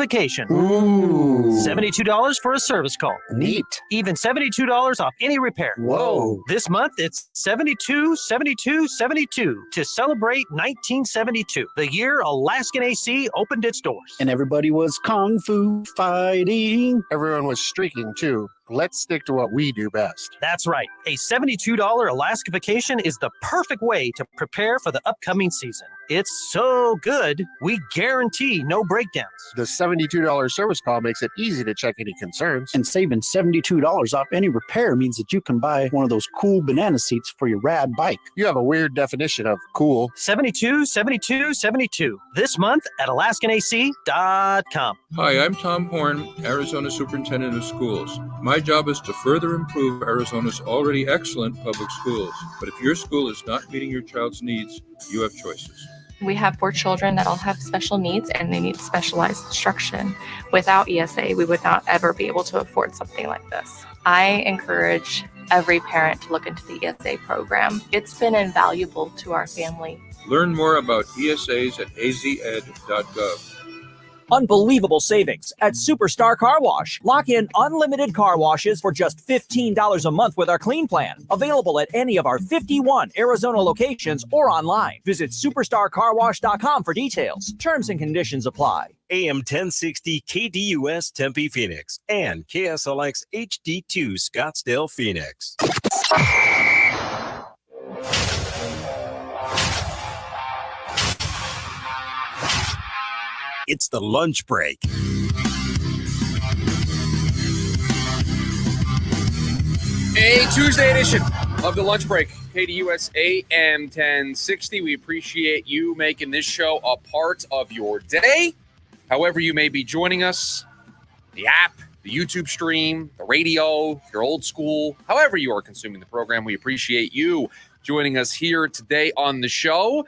vacation. Ooh. $72 for a service call. Neat. Even $72 off any repair. Whoa. This month, it's 72, 72, 72 to celebrate 1972, the year Alaskan AC opened its doors. And everybody was kung fu fighting. Everyone was streaking, too. Let's stick to what we do best. That's right. A $72 Alaska vacation is the perfect way to prepare for the upcoming season. It's so good, we guarantee no breakdowns. The $72 service call makes it easy to check any concerns. And saving $72 off any repair means that you can buy one of those cool banana seats for your rad bike. You have a weird definition of cool. 72, 72, 72. This month at AlaskanAC.com. Hi, I'm Tom Horn, Arizona Superintendent of Schools. My job is to further improve Arizona's already excellent public schools. But if your school is not meeting your child's needs, you have choices. We have 4 children that all have special needs and they need specialized instruction. Without ESA, we would not ever be able to afford something like this. I encourage every parent to look into the ESA program. It's been invaluable to our family. Learn more about ESAs at azed.gov. Unbelievable savings at Superstar Car Wash. Lock in unlimited car washes for just $15 a month with our Clean Plan. Available at any of our 51 Arizona locations or online. Visit superstarcarwash.com for details. Terms and conditions apply. AM 1060 KDUS Tempe Phoenix and KSLX HD2 Scottsdale Phoenix. It's the lunch break. A Tuesday edition of the lunch break. KDUS AM 1060. We appreciate you making this show a part of your day. However you may be joining us, the app, the YouTube stream, the radio, if you're old school, however you are consuming the program, we appreciate you joining us here today on the show.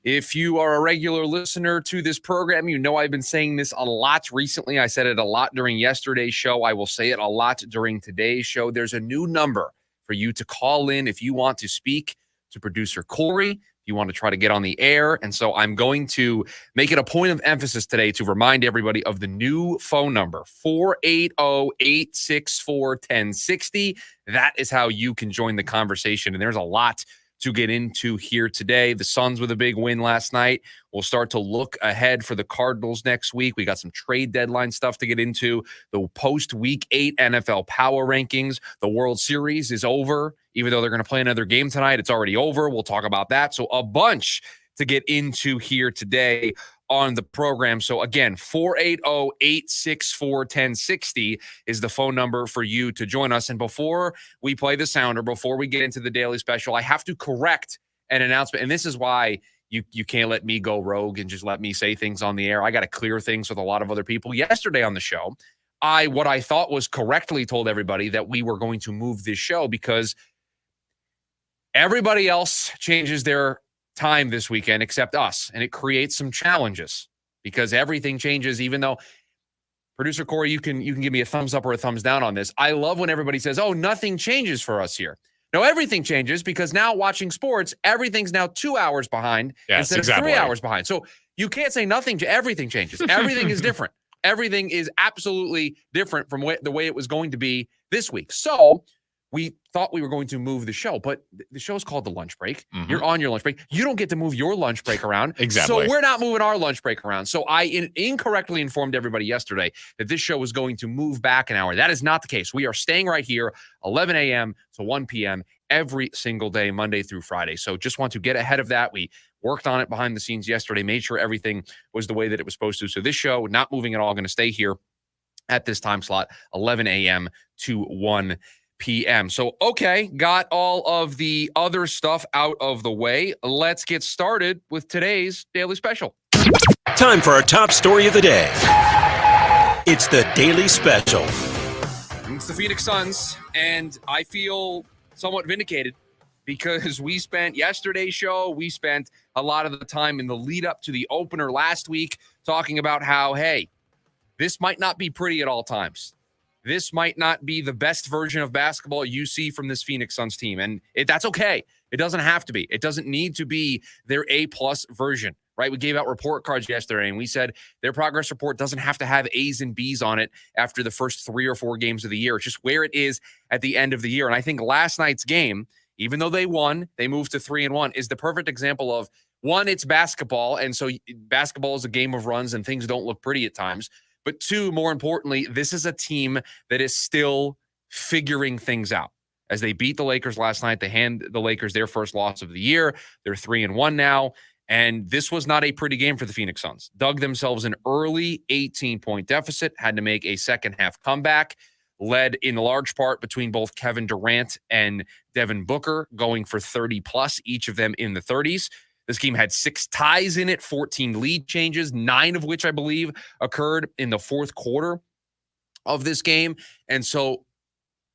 If you are a regular listener to this program, you know I've been saying this a lot recently. I said it a lot during yesterday's show. I will say it a lot during today's show. There's a new number for you to call in if you want to speak to producer Corey, if you want to try to get on the air. And so I'm going to make it a point of emphasis today to remind everybody of the new phone number, 480-864-1060. That is how you can join the conversation. And there's a lot to get into here today. The Suns with a big win last night. We'll start to look ahead for the Cardinals next week. We got some trade deadline stuff to get into. The post-Week 8 NFL Power Rankings. The World Series is over. Even though they're going to play another game tonight, it's already over. We'll talk about that. So a bunch to get into here today on the program. So again, 480-864-1060 is the phone number for you to join us. And before we play the sounder, before we get into the daily special, I have to correct an announcement. And this is why you can't let me go rogue and just let me say things on the air. I got to clear things with a lot of other people. Yesterday on the show, what I thought was correctly told everybody that we were going to move this show because everybody else changes their time this weekend except us, and it creates some challenges because everything changes. Even though producer Corey, you can give me a thumbs up or a thumbs down on this. I love when everybody says, oh, nothing changes for us here. No, everything changes because now watching sports, everything's now 2 hours behind instead of 3 hours behind. So you can't say nothing. Everything changes. Everything is different. Everything is absolutely different from the way it was going to be this week. So we thought we were going to move the show, but the show's called The Lunch Break. Mm-hmm. You're on your lunch break. You don't get to move your lunch break around. Exactly. So we're not moving our lunch break around. So I incorrectly informed everybody yesterday that this show was going to move back an hour. That is not the case. We are staying right here, 11 a.m. to 1 p.m. every single day, Monday through Friday. So just want to get ahead of that. We worked on it behind the scenes yesterday, made sure everything was the way that it was supposed to. So this show, not moving at all, going to stay here at this time slot, 11 a.m. to 1 p.m. So, okay, got all of the other stuff out of the way. Let's get started with today's Daily Special. Time for our top story of the day. It's the Daily Special. It's the Phoenix Suns, and I feel somewhat vindicated because we spent yesterday's show, we spent a lot of the time in the lead up to the opener last week talking about how, hey, this might not be pretty at all times. This might not be the best version of basketball you see from this Phoenix Suns team. And that's okay. It doesn't have to be. It doesn't need to be their A-plus version. right? We gave out report cards yesterday, and we said their progress report doesn't have to have A's and B's on it after the first 3 or 4 games of the year. It's just where it is at the end of the year. And I think last night's game, even though they won, they moved to 3-1, is the perfect example of, one, it's basketball, and so basketball is a game of runs, and things don't look pretty at times. But 2, more importantly, this is a team that is still figuring things out. As they beat the Lakers last night, they hand the Lakers their first loss of the year. They're 3-1 now. And this was not a pretty game for the Phoenix Suns. Dug themselves an early 18-point deficit, had to make a second-half comeback, led in large part between both Kevin Durant and Devin Booker, going for 30-plus, each of them in the 30s. This game had 6 ties in it, 14 lead changes, 9 of which I believe occurred in the fourth quarter of this game. And so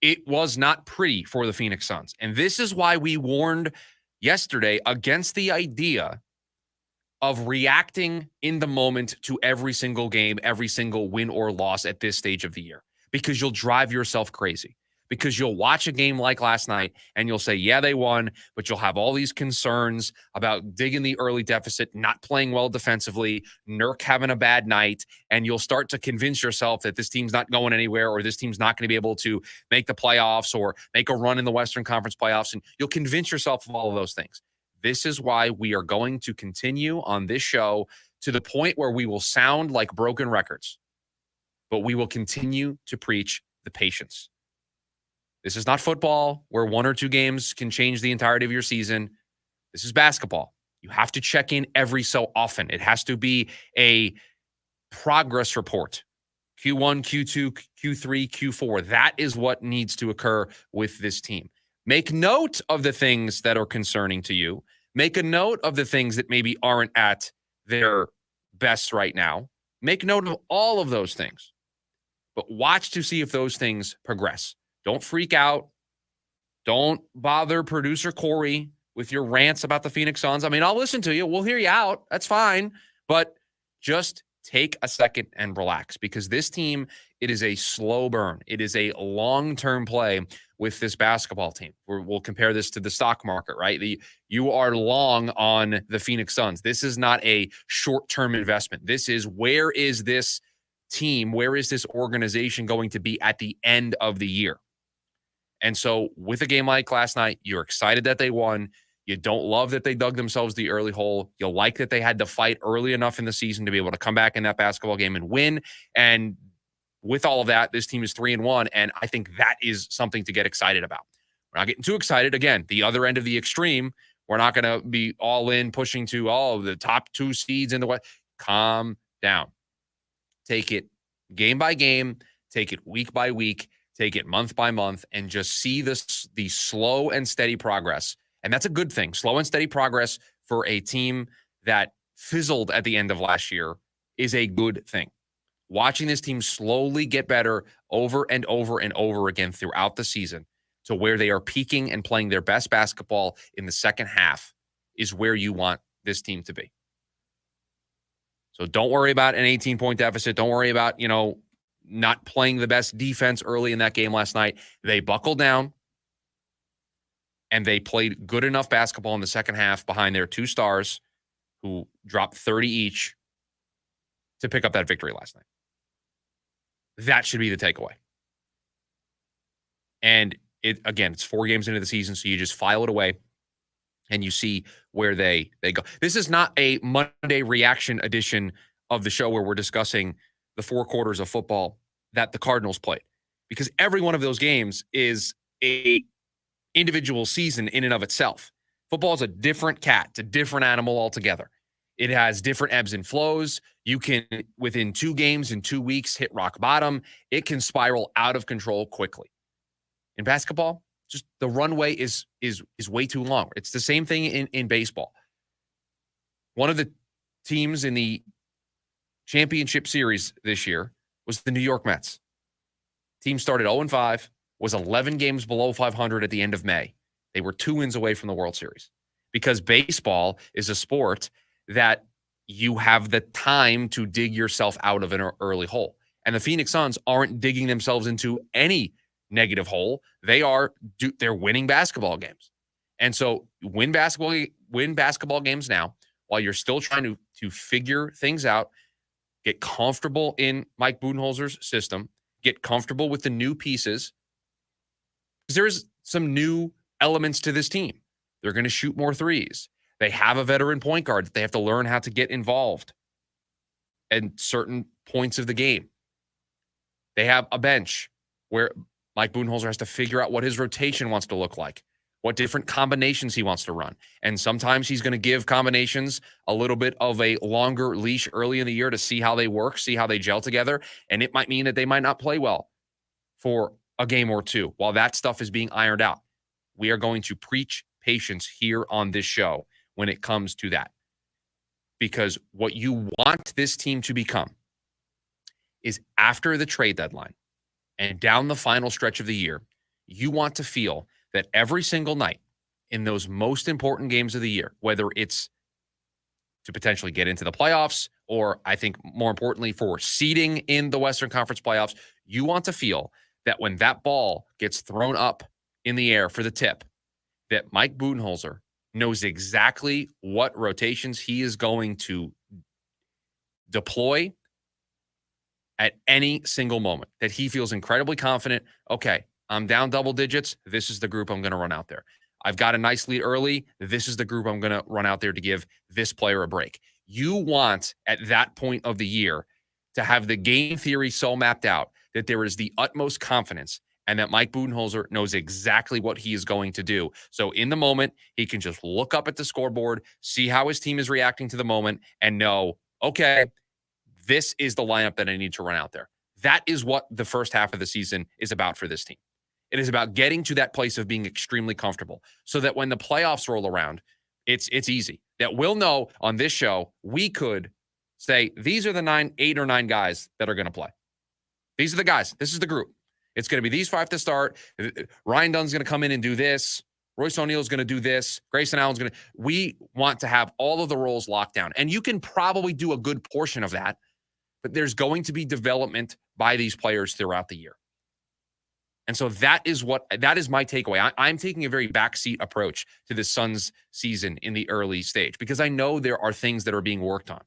it was not pretty for the Phoenix Suns. And this is why we warned yesterday against the idea of reacting in the moment to every single game, every single win or loss at this stage of the year, because you'll drive yourself crazy. Because you'll watch a game like last night and you'll say, yeah, they won, but you'll have all these concerns about digging the early deficit, not playing well defensively, Nurk having a bad night, and you'll start to convince yourself that this team's not going anywhere, or this team's not going to be able to make the playoffs or make a run in the Western Conference playoffs, and you'll convince yourself of all of those things. This is why we are going to continue on this show to the point where we will sound like broken records, but we will continue to preach the patience. This is not football where 1 or 2 games can change the entirety of your season. This is basketball. You have to check in every so often. It has to be a progress report. Q1, Q2, Q3, Q4. That is what needs to occur with this team. Make note of the things that are concerning to you. Make a note of the things that maybe aren't at their best right now. Make note of all of those things. But watch to see if those things progress. Don't freak out. Don't bother producer Corey with your rants about the Phoenix Suns. I mean, I'll listen to you. We'll hear you out. That's fine. But just take a second and relax, because this team, it is a slow burn. It is a long-term play with this basketball team. We'll compare this to the stock market, right? You are long on the Phoenix Suns. This is not a short-term investment. This is, where is this team, where is this organization going to be at the end of the year? And so with a game like last night, you're excited that they won. You don't love that they dug themselves the early hole. You like that they had to fight early enough in the season to be able to come back in that basketball game and win. And with all of that, this team is 3-1. And I think that is something to get excited about. We're not getting too excited. Again, the other end of the extreme, we're not going to be all in pushing to the top 2 seeds in the West. Calm down. Take it game by game. Take it week by week. Take it month by month, and just see the slow and steady progress. And that's a good thing. Slow and steady progress for a team that fizzled at the end of last year is a good thing. Watching this team slowly get better over and over and over again throughout the season to where they are peaking and playing their best basketball in the second half is where you want this team to be. So don't worry about an 18-point deficit. Don't worry about, not playing the best defense early in that game last night. They buckled down, and they played good enough basketball in the second half behind their 2 stars, who dropped 30 each, to pick up that victory last night. That should be the takeaway. And it's 4 games into the season, so you just file it away and you see where they go. This is not a Monday reaction edition of the show where we're discussing the 4 quarters of football that the Cardinals played, because every one of those games is a individual season in and of itself. Football is a different cat. It's a different animal altogether. It has different ebbs and flows. You can, within 2 games in 2 weeks, hit rock bottom. It can spiral out of control quickly. In basketball, just the runway is way too long. It's the same thing in baseball. One of the teams in the championship series this year was the New York Mets. Team started 0-5, was 11 games below 500 at the end of May. They were 2 wins away from the World Series, because baseball is a sport that you have the time to dig yourself out of an early hole. And the Phoenix Suns aren't digging themselves into any negative hole. They're winning basketball games. And so win basketball games now, while you're still trying to figure things out, get comfortable in Mike Budenholzer's system, get comfortable with the new pieces. There's some new elements to this team. They're going to shoot more threes. They have a veteran point guard that they have to learn how to get involved at certain points of the game. They have a bench where Mike Budenholzer has to figure out what his rotation wants to look like, what different combinations he wants to run. And sometimes he's going to give combinations a little bit of a longer leash early in the year to see how they work, see how they gel together. And it might mean that they might not play well for a game or two while that stuff is being ironed out. We are going to preach patience here on this show when it comes to that. Because what you want this team to become is after the trade deadline and down the final stretch of the year, you want to feel that every single night in those most important games of the year, whether it's to potentially get into the playoffs or I think more importantly for seeding in the Western Conference playoffs, you want to feel that when that ball gets thrown up in the air for the tip, that Mike Budenholzer knows exactly what rotations he is going to deploy at any single moment, that he feels incredibly confident. Okay, I'm down double digits. This is the group I'm going to run out there. I've got a nice lead early. This is the group I'm going to run out there to give this player a break. You want at that point of the year to have the game theory so mapped out that there is the utmost confidence and that Mike Budenholzer knows exactly what he is going to do. So in the moment, he can just look up at the scoreboard, see how his team is reacting to the moment, and know, okay, this is the lineup that I need to run out there. That is what the first half of the season is about for this team. It is about getting to that place of being extremely comfortable so that when the playoffs roll around, it's easy. That we'll know on this show, we could say, these are the 8 or 9 guys that are going to play. These are the guys. This is the group. It's going to be these 5 to start. Ryan Dunn's going to come in and do this. Royce O'Neal's going to do this. Grayson Allen's going to. We want to have all of the roles locked down. And you can probably do a good portion of that, but there's going to be development by these players throughout the year. And so that is my takeaway. I'm taking a very backseat approach to the Suns season in the early stage because I know there are things that are being worked on.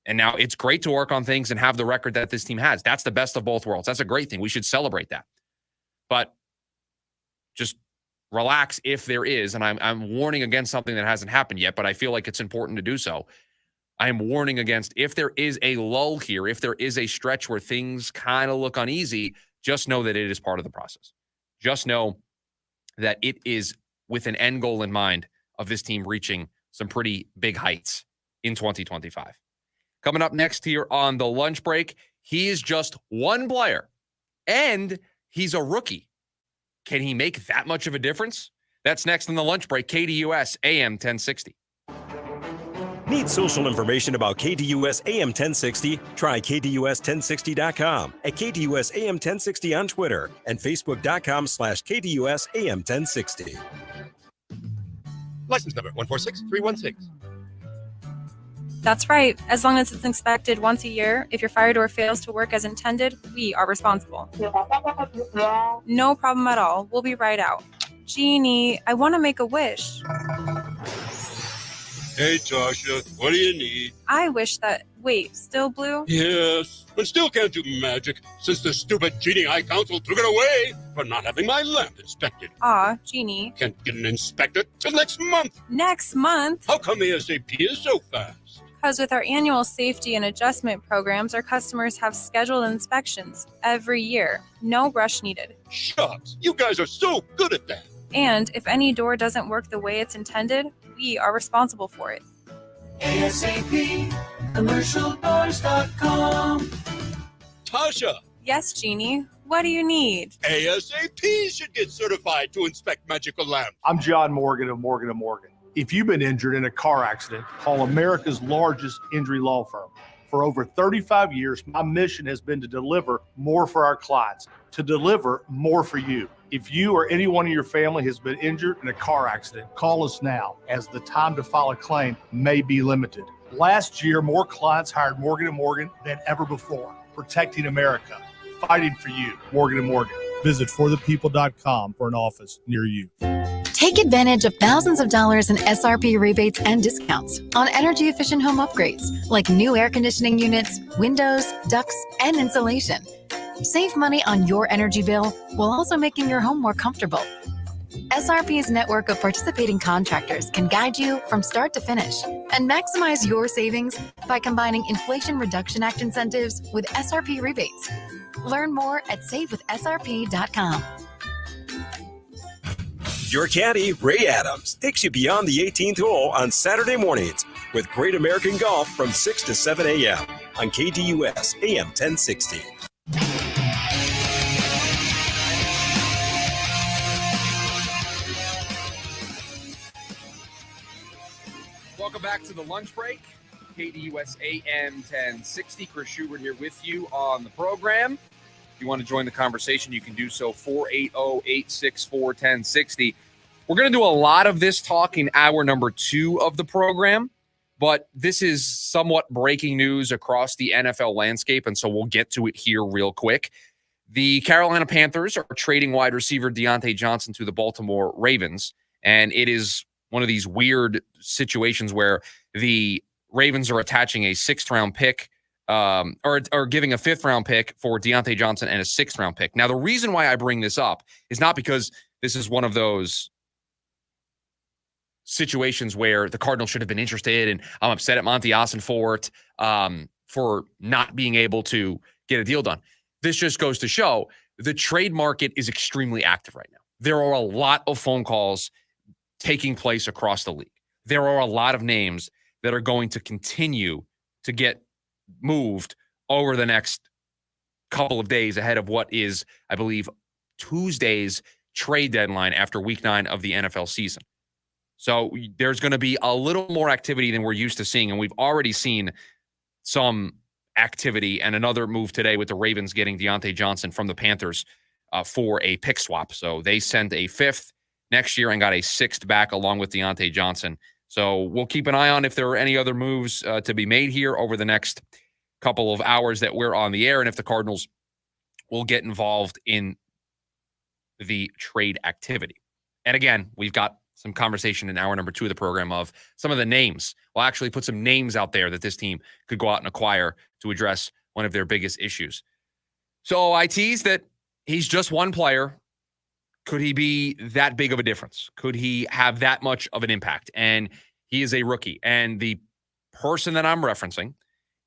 And now it's great to work on things and have the record that this team has. That's the best of both worlds. That's a great thing. We should celebrate that. But just relax if there is, and I'm warning against something that hasn't happened yet, but I feel like it's important to do so. I am warning against if there is a lull here, if there is a stretch where things kind of look uneasy, just know that it is part of the process. Just know that it is with an end goal in mind of this team reaching some pretty big heights in 2025. Coming up next here on the lunch break, he is just one player, and he's a rookie. Can he make that much of a difference? That's next on the lunch break, KDUS AM 1060. Need social information about KDUS AM 1060? Try KDUS1060.com, at KDUS AM 1060 on Twitter, and Facebook.com/KDUS AM 1060. License number 146316. That's right. As long as it's inspected once a year, if your fire door fails to work as intended, we are responsible. No problem at all. We'll be right out. Jeannie, I want to make a wish. Hey, Tasha, what do you need? I wish that... Wait, still blue? Yes, but still can't do magic since the stupid cheating high council took it away for not having my lamp inspected. Aw, Jeannie. Can't get an inspector till next month. Next month? How come ASAP is so fast? Because with our annual safety and adjustment programs, our customers have scheduled inspections every year. No rush needed. Shucks, you guys are so good at that. And if any door doesn't work the way it's intended, we are responsible for it. ASAP, commercialdoors.com. Tasha, Yes, Jeannie. What do you need? ASAP should get certified to inspect magical lamps. I'm John Morgan of Morgan & Morgan. If you've been injured in a car accident, call America's largest injury law firm. For over 35 years, my mission has been to deliver more for our clients, to deliver more for you. If you or anyone in your family has been injured in a car accident, call us now, as the time to file a claim may be limited. Last year, more clients hired Morgan & Morgan than ever before, protecting America, fighting for you. Morgan & Morgan. Visit forthepeople.com for an office near you. Take advantage of thousands of dollars in SRP rebates and discounts on energy-efficient home upgrades like new air conditioning units, windows, ducts, and insulation. Save money on your energy bill while also making your home more comfortable. SRP's network of participating contractors can guide you from start to finish and maximize your savings by combining Inflation Reduction Act incentives with SRP rebates. Learn more at savewithsrp.com. Your caddy, Ray Adams, takes you beyond the 18th hole on Saturday mornings with Great American Golf from 6 to 7 a.m. on KDUS AM 1060. Welcome back to the lunch break. KDUS AM 1060. Chris Schubert here with you on the program. If you want to join the conversation, you can do so 480-864-1060. We're going to do a lot of this talk in hour number 2 of the program, but this is somewhat breaking news across the NFL landscape, and so we'll get to it here real quick. The Carolina Panthers are trading wide receiver Deontay Johnson to the Baltimore Ravens, and it is one of these weird situations where the Ravens are attaching a 6th-round pick or giving a 5th-round pick for Deontay Johnson and a 6th-round pick. Now, the reason why I bring this up is not because this is one of those situations where the Cardinals should have been interested, and I'm upset at Monty Ossenfort for not being able to get a deal done. This just goes to show the trade market is extremely active right now. There are a lot of phone calls taking place across the league. There are a lot of names that are going to continue to get moved over the next couple of days ahead of what is, I believe, Tuesday's trade deadline after week 9 of the NFL season. So there's going to be a little more activity than we're used to seeing, and we've already seen some activity and another move today with the Ravens getting Deontay Johnson from the Panthers for a pick swap. So they sent a 5th next year and got a 6th back along with Deontay Johnson. So we'll keep an eye on if there are any other moves to be made here over the next couple of hours that we're on the air, and if the Cardinals will get involved in the trade activity. And again, we've got some conversation in hour number 2 of the program of some of the names. We'll actually put some names out there that this team could go out and acquire to address one of their biggest issues. So I tease that he's just one player. Could he be that big of a difference? Could he have that much of an impact? And he is a rookie. And the person that I'm referencing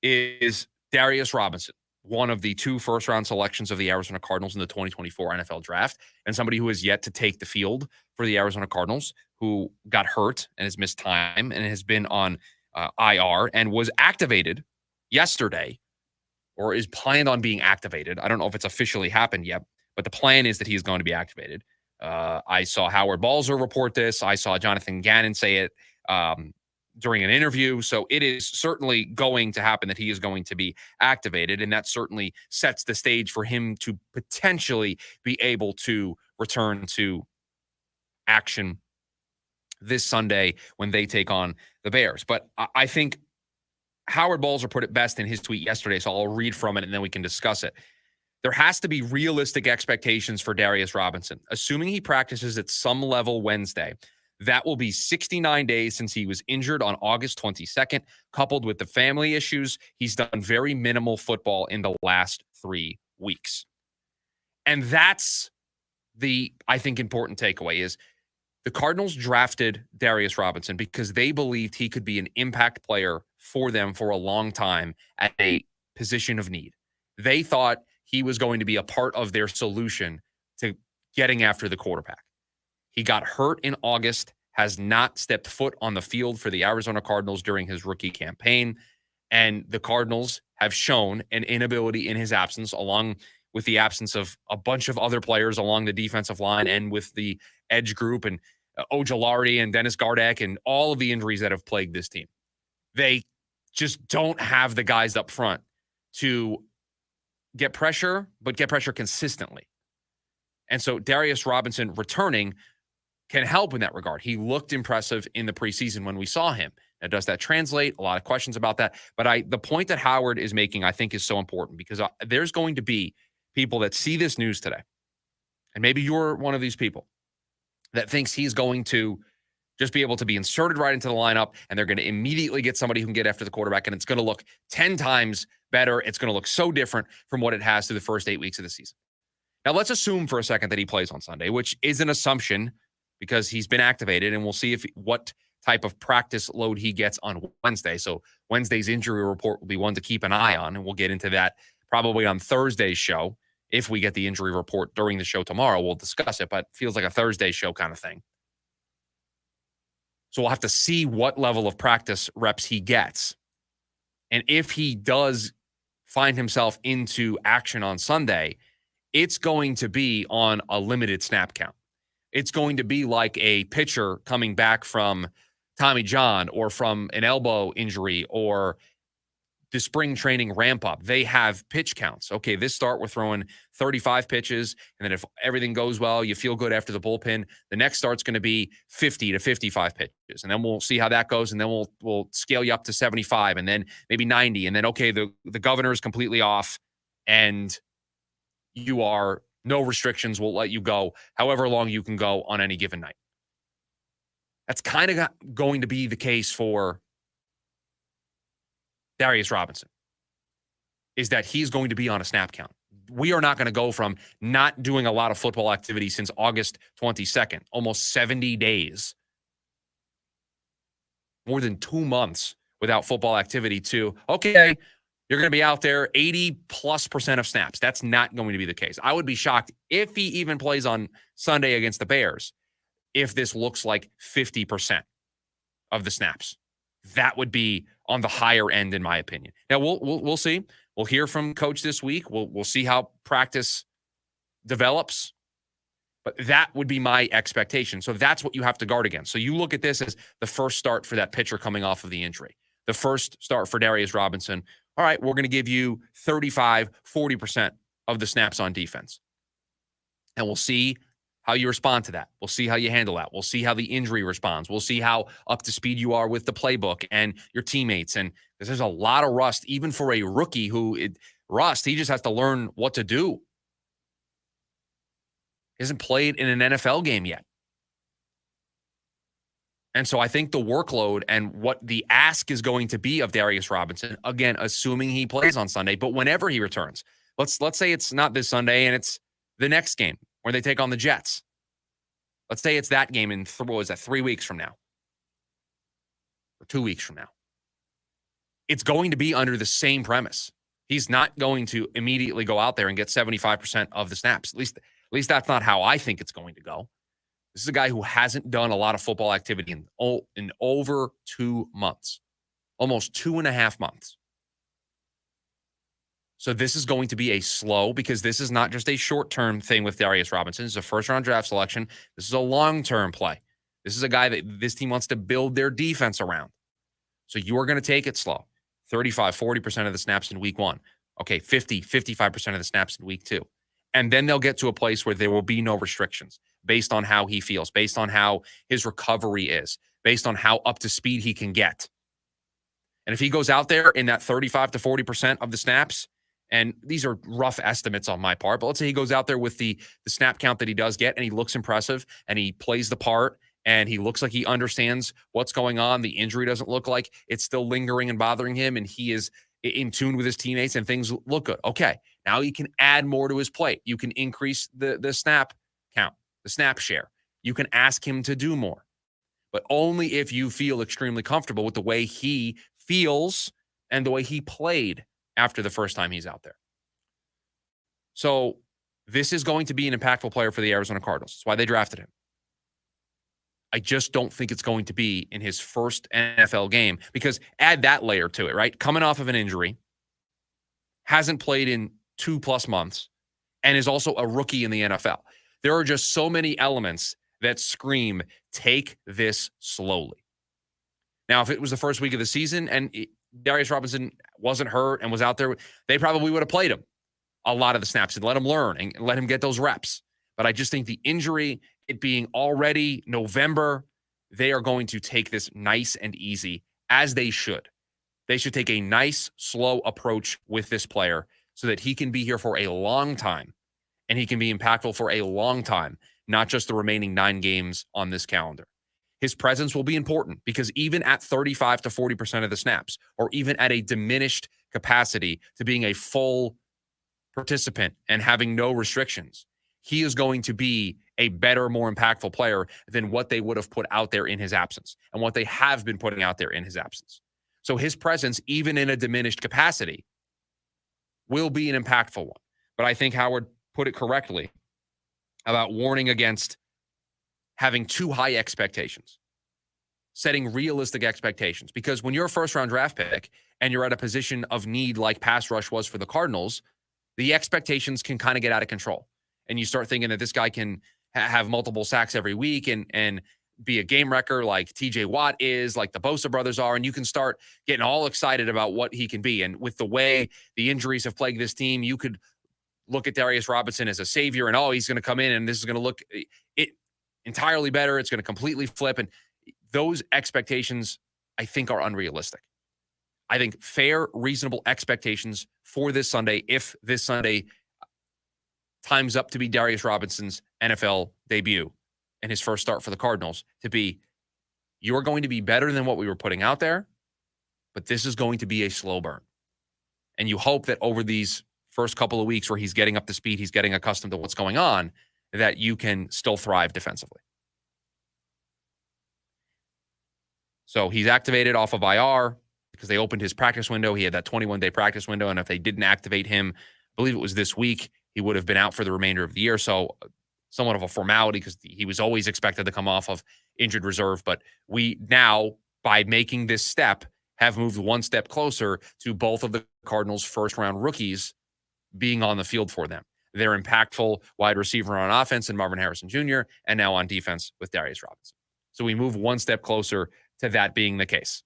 is Darius Robinson, one of the 2 first-round selections of the Arizona Cardinals in the 2024 NFL Draft, and somebody who has yet to take the field for the Arizona Cardinals, who got hurt and has missed time and has been on IR and was activated yesterday, or is planned on being activated. I don't know if it's officially happened yet, but the plan is that he is going to be activated. I saw Howard Balzer report this. I saw Jonathan Gannon say it during an interview. So it is certainly going to happen that he is going to be activated, and that certainly sets the stage for him to potentially be able to return to action this Sunday when they take on the Bears. But I think Howard Balzer put it best in his tweet yesterday, so I'll read from it and then we can discuss it. There has to be realistic expectations for Darius Robinson. Assuming he practices at some level Wednesday, that will be 69 days since he was injured on August 22nd, coupled with the family issues. He's done very minimal football in the last 3 weeks. And that's the, I think, important takeaway is the Cardinals drafted Darius Robinson because they believed he could be an impact player for them for a long time at a position of need. They thought he was going to be a part of their solution to getting after the quarterback. He got hurt in August, has not stepped foot on the field for the Arizona Cardinals during his rookie campaign, and the Cardinals have shown an inability in his absence, along with the absence of a bunch of other players along the defensive line and with the edge group and Ojulari and Dennis Gardeck and all of the injuries that have plagued this team. They just don't have the guys up front to get pressure, but get pressure consistently. And so Darius Robinson returning can help in that regard. He looked impressive in the preseason when we saw him. Now, does that translate? A lot of questions about that. But the point that Howard is making, I think, is so important because there's going to be people that see this news today, and maybe you're one of these people, that thinks he's going to just be able to be inserted right into the lineup, and they're going to immediately get somebody who can get after the quarterback, and it's going to look 10 times better. It's going to look so different from what it has through the first 8 weeks of the season. Now, let's assume for a second that he plays on Sunday, which is an assumption because he's been activated, and we'll see what type of practice load he gets on Wednesday. So Wednesday's injury report will be one to keep an eye on, and we'll get into that probably on Thursday's show. If we get the injury report during the show tomorrow, we'll discuss it, but it feels like a Thursday show kind of thing. So we'll have to see what level of practice reps he gets. And if he does find himself into action on Sunday, it's going to be on a limited snap count. It's going to be like a pitcher coming back from Tommy John or from an elbow injury or the spring training ramp up. They have pitch counts. Okay, this start we're throwing 35 pitches, and then if everything goes well, you feel good after the bullpen, the next start's going to be 50 to 55 pitches, and then we'll see how that goes, and then we'll scale you up to 75, and then maybe 90, and then okay, the governor is completely off, and you are no restrictions. We'll let you go however long you can go on any given night. That's kind of going to be the case for Darius Robinson, is that he's going to be on a snap count. We are not going to go from not doing a lot of football activity since August 22nd, almost 70 days, more than 2 months without football activity, to, okay, you're going to be out there 80+% of snaps. That's not going to be the case. I would be shocked if he even plays on Sunday against the Bears if this looks like 50% of the snaps. That would be on the higher end, in my opinion. Now, we'll see. We'll hear from Coach this week. We'll see how practice develops. But that would be my expectation. So that's what you have to guard against. So you look at this as the first start for that pitcher coming off of the injury. The first start for Darius Robinson. All right, we're going to give you 35, 40% of the snaps on defense. And we'll see how you respond to that. We'll see how you handle that. We'll see how the injury responds. We'll see how up to speed you are with the playbook and your teammates. And because there's a lot of rust, even for a rookie he just has to learn what to do. He hasn't played in an NFL game yet. And so I think the workload and what the ask is going to be of Darius Robinson, again, assuming he plays on Sunday, but whenever he returns, let's say it's not this Sunday and it's the next game where they take on the Jets. Let's say it's that game in 3 weeks from now or 2 weeks from now. It's going to be under the same premise. He's not going to immediately go out there and get 75% of the snaps. At least that's not how I think it's going to go. This is a guy who hasn't done a lot of football activity in over 2 months, almost 2.5 months. So this is going to be a slow, because this is not just a short-term thing with Darius Robinson. It's a first-round draft selection. This is a long-term play. This is a guy that this team wants to build their defense around. So you are going to take it slow. 35, 40% of the snaps in week 1. Okay, 50, 55% of the snaps in week 2. And then they'll get to a place where there will be no restrictions based on how he feels, based on how his recovery is, based on how up to speed he can get. And if he goes out there in that 35 to 40% of the snaps, and these are rough estimates on my part, but let's say he goes out there with the snap count that he does get, and he looks impressive, and he plays the part, and he looks like he understands what's going on. The injury doesn't look like it's still lingering and bothering him, and he is in tune with his teammates, and things look good. Okay, now you can add more to his plate. You can increase the snap count, the snap share. You can ask him to do more, but only if you feel extremely comfortable with the way he feels and the way he played after the first time he's out there. So this is going to be an impactful player for the Arizona Cardinals. That's why they drafted him. I just don't think it's going to be in his first NFL game, because add that layer to it, right? Coming off of an injury, hasn't played in 2+ months, and is also a rookie in the NFL. There are just so many elements that scream, take this slowly. Now, if it was the first week of the season and Darius Robinson wasn't hurt and was out there, they probably would have played him a lot of the snaps and let him learn and let him get those reps. But I just think the injury, it being already November, they are going to take this nice and easy, as they should. They should take a nice, slow approach with this player so that he can be here for a long time and he can be impactful for a long time, not just the remaining 9 games on this calendar. His presence will be important because even at 35 to 40% of the snaps, or even at a diminished capacity to being a full participant and having no restrictions, he is going to be a better, more impactful player than what they would have put out there in his absence and what they have been putting out there in his absence. So his presence, even in a diminished capacity, will be an impactful one. But I think Howard put it correctly about warning against having too high expectations, setting realistic expectations. Because when you're a first-round draft pick and you're at a position of need like pass rush was for the Cardinals, the expectations can kind of get out of control. And you start thinking that this guy can have multiple sacks every week and be a game wrecker like TJ Watt is, like the Bosa brothers are, and you can start getting all excited about what he can be. And with the way the injuries have plagued this team, you could look at Darius Robinson as a savior and, he's going to come in and this is going to look it entirely better. It's going to completely flip. And those expectations, I think, are unrealistic. I think fair, reasonable expectations for this Sunday, if this Sunday times up to be Darius Robinson's NFL debut and his first start for the Cardinals, to be, you're going to be better than what we were putting out there, but this is going to be a slow burn. And you hope that over these first couple of weeks where he's getting up to speed, he's getting accustomed to what's going on, that you can still thrive defensively. So he's activated off of IR because they opened his practice window. He had that 21-day practice window, and if they didn't activate him, I believe it was this week, he would have been out for the remainder of the year. So somewhat of a formality because he was always expected to come off of injured reserve. But we now, by making this step, have moved one step closer to both of the Cardinals' first-round rookies being on the field for them. They're impactful wide receiver on offense in Marvin Harrison Jr., and now on defense with Darius Robinson. So we move one step closer to that being the case.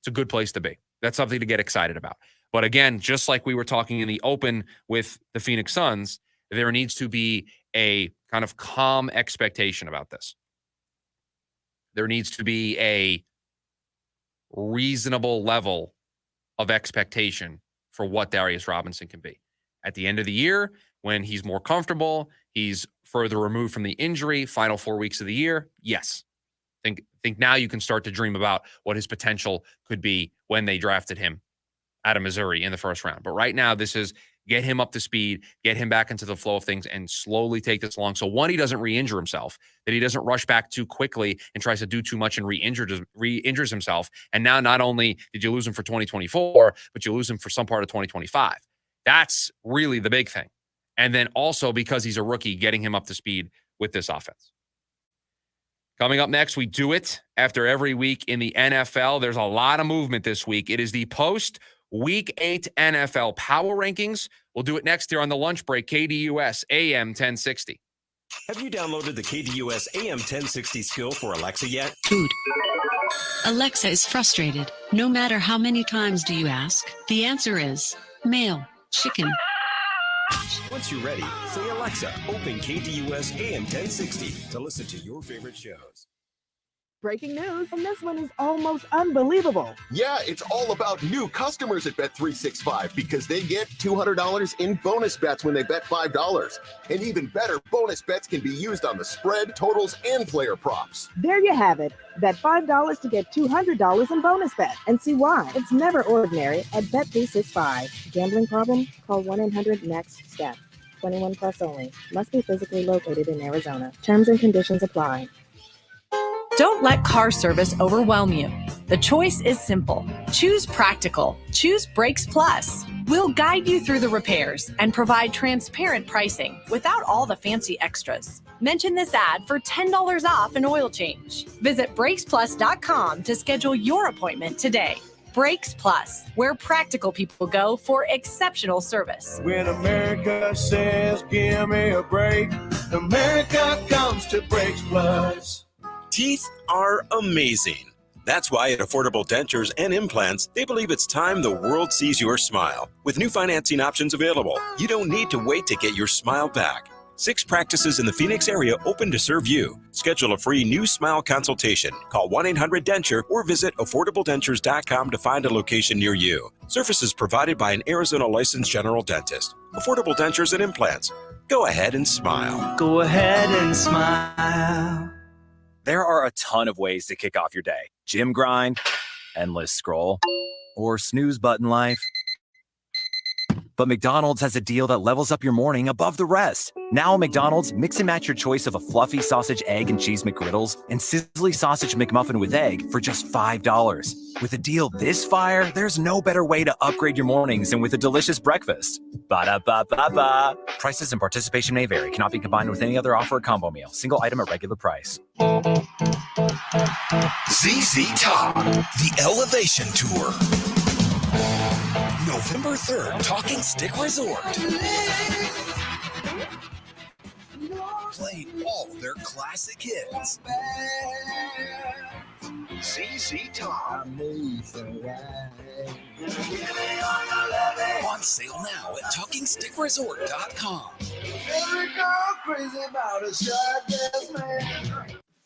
It's a good place to be. That's something to get excited about. But again, just like we were talking in the open with the Phoenix Suns, there needs to be a kind of calm expectation about this. There needs to be a reasonable level of expectation for what Darius Robinson can be. At the end of the year, when he's more comfortable, he's further removed from the injury, final 4 weeks of the year, yes. Think now you can start to dream about what his potential could be when they drafted him out of Missouri in the first round. But right now, this is get him up to speed, get him back into the flow of things, and slowly take this along. So one, he doesn't re-injure himself, that he doesn't rush back too quickly and tries to do too much and re-injures himself. And now not only did you lose him for 2024, but you lose him for some part of 2025. That's really the big thing. And then also, because he's a rookie, getting him up to speed with this offense. Coming up next, we do it after every week in the NFL. There's a lot of movement this week. It is the post-Week 8 NFL Power Rankings. We'll do it next here on the lunch break, KDUS AM 1060. Have you downloaded the KDUS AM 1060 skill for Alexa yet? Food. Alexa is frustrated. No matter how many times do you ask, the answer is mail, chicken. Once you're ready, say, Alexa, open KDUS AM 1060 to listen to your favorite shows. Breaking news, and this one is almost unbelievable. Yeah, it's all about new customers at Bet365 because they get $200 in bonus bets when they bet $5. And even better, bonus bets can be used on the spread, totals, and player props. There you have it. Bet $5 to get $200 in bonus bet. And see why. It's never ordinary at Bet365. Gambling problem? Call 1-800-NEXT-STEP. 21 plus only. Must be physically located in Arizona. Terms and conditions apply. Don't let car service overwhelm you. The choice is simple. Choose practical. Choose Brakes Plus. We'll guide you through the repairs and provide transparent pricing without all the fancy extras. Mention this ad for $10 off an oil change. Visit BrakesPlus.com to schedule your appointment today. Brakes Plus, where practical people go for exceptional service. When America says, give me a break, America comes to Brakes Plus. Teeth are amazing. That's why at Affordable Dentures and Implants, they believe it's time the world sees your smile. With new financing options available, you don't need to wait to get your smile back. 6 practices in the Phoenix area open to serve you. Schedule a free new smile consultation. Call 1-800-DENTURE or visit affordabledentures.com to find a location near you. Services provided by an Arizona licensed general dentist. Affordable Dentures and Implants. Go ahead and smile. Go ahead and smile. There are a ton of ways to kick off your day. Gym grind, endless scroll, or snooze button life. But McDonald's has a deal that levels up your morning above the rest. Now at McDonald's, mix and match your choice of a fluffy sausage, egg, and cheese McGriddles and sizzly sausage McMuffin with egg for just $5. With a deal this fire, there's no better way to upgrade your mornings than with a delicious breakfast. Ba-da-ba-ba-ba. Prices and participation may vary. Cannot be combined with any other offer or combo meal. Single item at regular price. ZZ Top, the Elevation Tour. November 3rd, Talking Stick Resort. Playing all their classic hits. ZZ Top. On sale now at TalkingStickResort.com.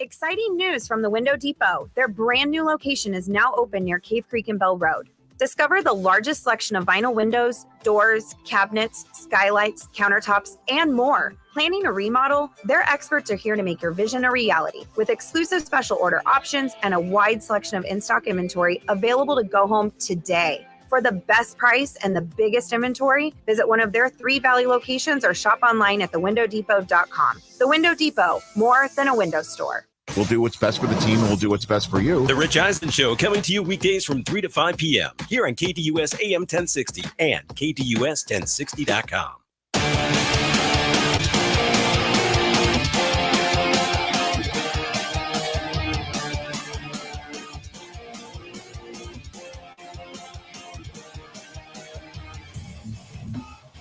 Exciting news from the Window Depot. Their brand new location is now open near Cave Creek and Bell Road. Discover the largest selection of vinyl windows, doors, cabinets, skylights, countertops, and more. Planning a remodel? Their experts are here to make your vision a reality with exclusive special order options and a wide selection of in-stock inventory available to go home today. For the best price and the biggest inventory, visit one of their 3 Valley locations or shop online at thewindowdepot.com. The Window Depot, more than a window store. We'll do what's best for the team, and we'll do what's best for you. The Rich Eisen Show coming to you weekdays from 3 to 5 p.m. here on KDUS AM 1060 and KDUS1060.com.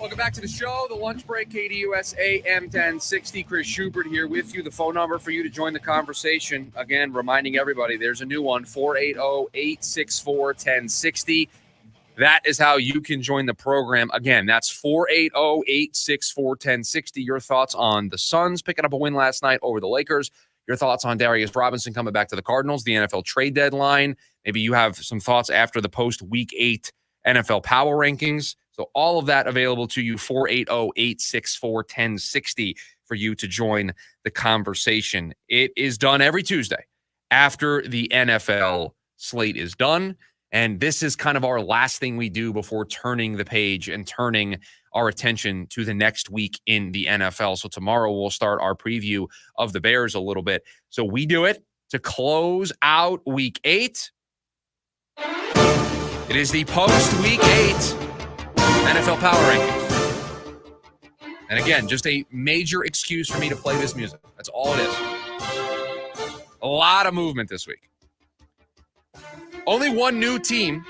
Welcome back to the show, the lunch break, KDUS AM 1060. Chris Schubert here with you. The phone number for you to join the conversation. Again, reminding everybody, there's a new one, 480-864-1060. That is how you can join the program. Again, that's 480-864-1060. Your thoughts on the Suns picking up a win last night over the Lakers. Your thoughts on Darius Robinson coming back to the Cardinals, the NFL trade deadline. Maybe you have some thoughts after the post-Week 8 NFL Power Rankings. So all of that available to you, 480-864-1060 for you to join the conversation. It is done every Tuesday after the NFL slate is done. And this is kind of our last thing we do before turning the page and turning our attention to the next week in the NFL. So tomorrow we'll start our preview of the Bears a little bit. So we do it to close out Week 8. It is the post-Week 8 NFL Power Rankings. And again, just a major excuse for me to play this music. That's all it is. A lot of movement this week. Only one new team,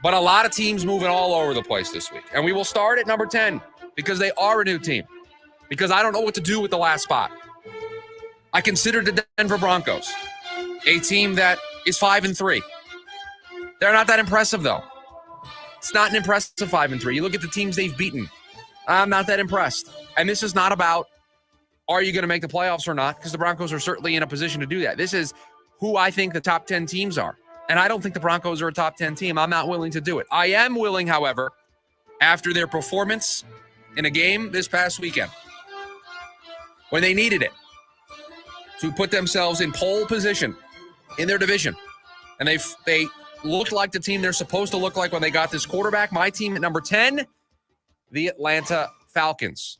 but a lot of teams moving all over the place this week. And we will start at number 10 because they are a new team. Because I don't know what to do with the last spot. I consider the Denver Broncos a team that is 5-3. They're not that impressive, though. It's not an impressive 5-3. You look at the teams they've beaten. I'm not that impressed. And this is not about, are you going to make the playoffs or not? Because the Broncos are certainly in a position to do that. This is who I think the top 10 teams are. And I don't think the Broncos are a top 10 team. I'm not willing to do it. I am willing, however, after their performance in a game this past weekend, when they needed it, to put themselves in pole position in their division. And they looked like the team they're supposed to look like when they got this quarterback. My team at number 10, the Atlanta Falcons.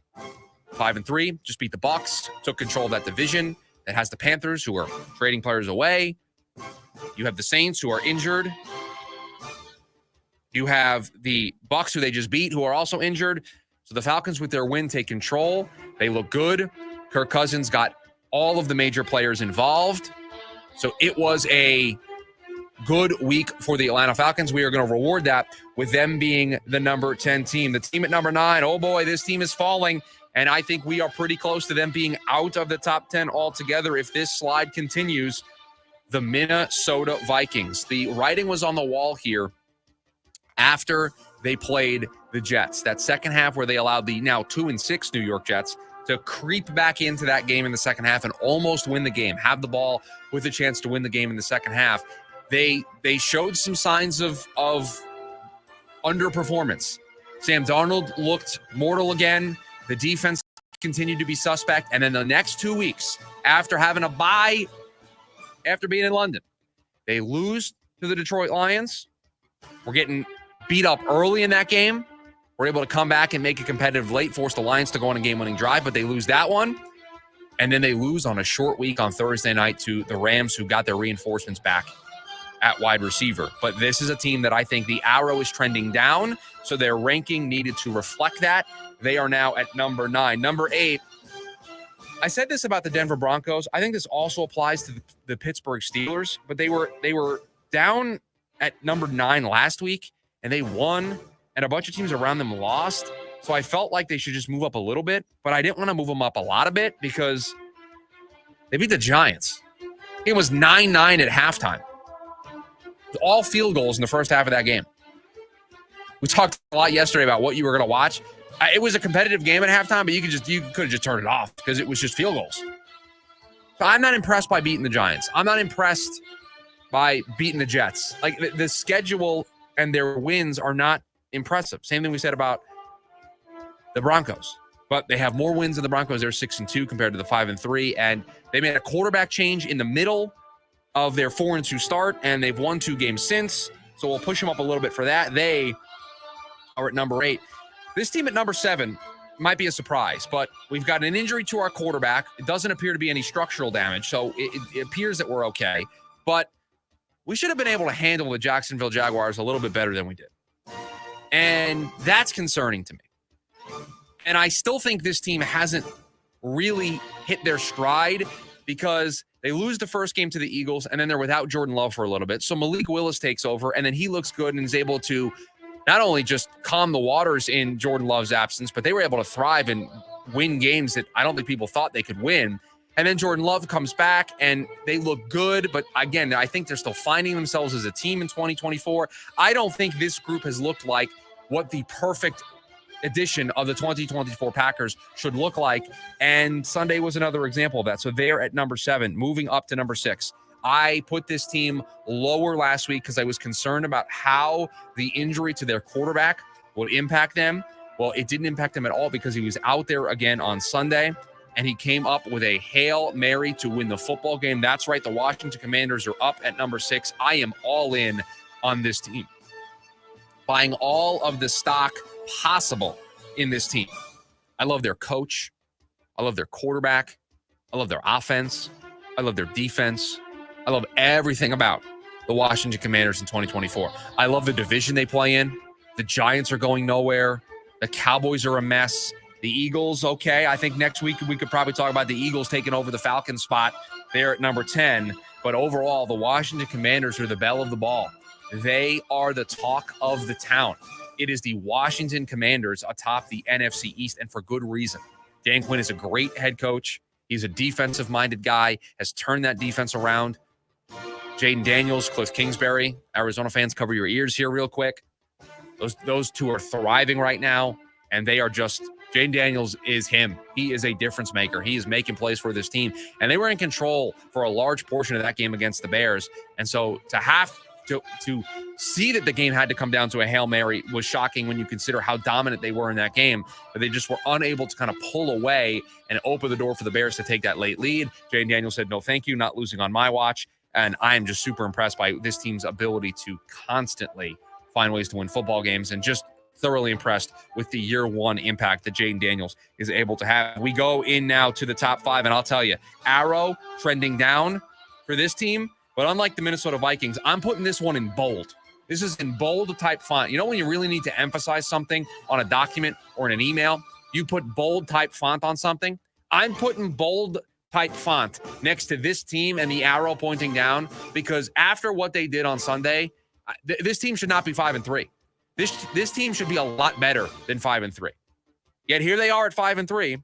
5-3, just beat the Bucs, took control of that division. It has the Panthers, who are trading players away. You have the Saints, who are injured. You have the Bucs, who they just beat, who are also injured. So the Falcons, with their win, take control. They look good. Kirk Cousins got all of the major players involved. So it was a good week for the Atlanta Falcons. We are going to reward that with them being the number 10 team. The team at number 9, oh boy, this team is falling. And I think we are pretty close to them being out of the top 10 altogether if this slide continues. The Minnesota Vikings. The writing was on the wall here after they played the Jets. That second half where they allowed the now 2-6 New York Jets to creep back into that game in the second half and almost win the game, have the ball with a chance to win the game in the second half. They showed some signs of underperformance. Sam Darnold looked mortal again. The defense continued to be suspect. And then the next 2 weeks, after having a bye, after being in London, they lose to the Detroit Lions. We're getting beat up early in that game. We're able to come back and make it competitive late, force the Lions to go on a game-winning drive, but they lose that one. And then they lose on a short week on Thursday night to the Rams, who got their reinforcements back at wide receiver. But this is a team that I think the arrow is trending down, so their ranking needed to reflect that. They are now at number 9. Number 8, I said this about the Denver Broncos. I think this also applies to the Pittsburgh Steelers, but they were down at number 9 last week, and they won, and a bunch of teams around them lost. So I felt like they should just move up a little bit, but I didn't want to move them up a lot of bit because they beat the Giants. It was 9-9 at halftime. All field goals in the first half of that game. We talked a lot yesterday about what you were going to watch. It was a competitive game at halftime, but you could have just turned it off because it was just field goals. So I'm not impressed by beating the Giants. I'm not impressed by beating the Jets. Like the schedule and their wins are not impressive. Same thing we said about the Broncos. But they have more wins than the Broncos. They're 6-2 compared to the 5-3, and they made a quarterback change in the middle of their 4-2 start, and they've won 2 games since. So we'll push them up a little bit for that. They are at number 8. This team at number 7 might be a surprise, but we've got an injury to our quarterback. It doesn't appear to be any structural damage, so it appears that we're okay. But we should have been able to handle the Jacksonville Jaguars a little bit better than we did. And that's concerning to me. And I still think this team hasn't really hit their stride because they lose the first game to the Eagles, and then they're without Jordan Love for a little bit. So Malik Willis takes over, and then he looks good and is able to not only just calm the waters in Jordan Love's absence, but they were able to thrive and win games that I don't think people thought they could win. And then Jordan Love comes back, and they look good. But again, I think they're still finding themselves as a team in 2024. I don't think this group has looked like what the perfect edition of the 2024 Packers should look like. And Sunday was another example of that. So they're at number 7, moving up to number 6. I put this team lower last week because I was concerned about how the injury to their quarterback would impact them. Well, it didn't impact them at all because he was out there again on Sunday, and he came up with a Hail Mary to win the football game. That's right. The Washington Commanders are up at number 6. I am all in on this team, buying all of the stock possible in this team. I love their coach. I love their quarterback. I love their offense. I love their defense. I love everything about the Washington Commanders in 2024. I love the division they play in. The Giants are going nowhere. The Cowboys are a mess. The Eagles, okay. I think next week we could probably talk about the Eagles taking over the Falcons spot. They're at number 10. But overall, the Washington Commanders are the belle of the ball. They are the talk of the town. It is the Washington Commanders atop the NFC East, and for good reason. Dan Quinn is a great head coach. He's a defensive-minded guy, has turned that defense around. Jaden Daniels, Cliff Kingsbury, Arizona fans, cover your ears here real quick. Those two are thriving right now, and they are just – Jaden Daniels is him. He is a difference maker. He is making plays for this team, and they were in control for a large portion of that game against the Bears. And so to have to see that the game had to come down to a Hail Mary was shocking when you consider how dominant they were in that game, but they just were unable to kind of pull away and open the door for the Bears to take that late lead. Jaden Daniels said, no, thank you, not losing on my watch. And I am just super impressed by this team's ability to constantly find ways to win football games, and just thoroughly impressed with the year 1 impact that Jaden Daniels is able to have. We go in now to the top 5, and I'll tell you, arrow trending down for this team. But unlike the Minnesota Vikings, I'm putting this one in bold. This is in bold type font. You know when you really need to emphasize something on a document or in an email, you put bold type font on something? I'm putting bold type font next to this team and the arrow pointing down, because after what they did on Sunday, this team should not be 5-3. This team should be a lot better than 5-3. Yet here they are at 5-3.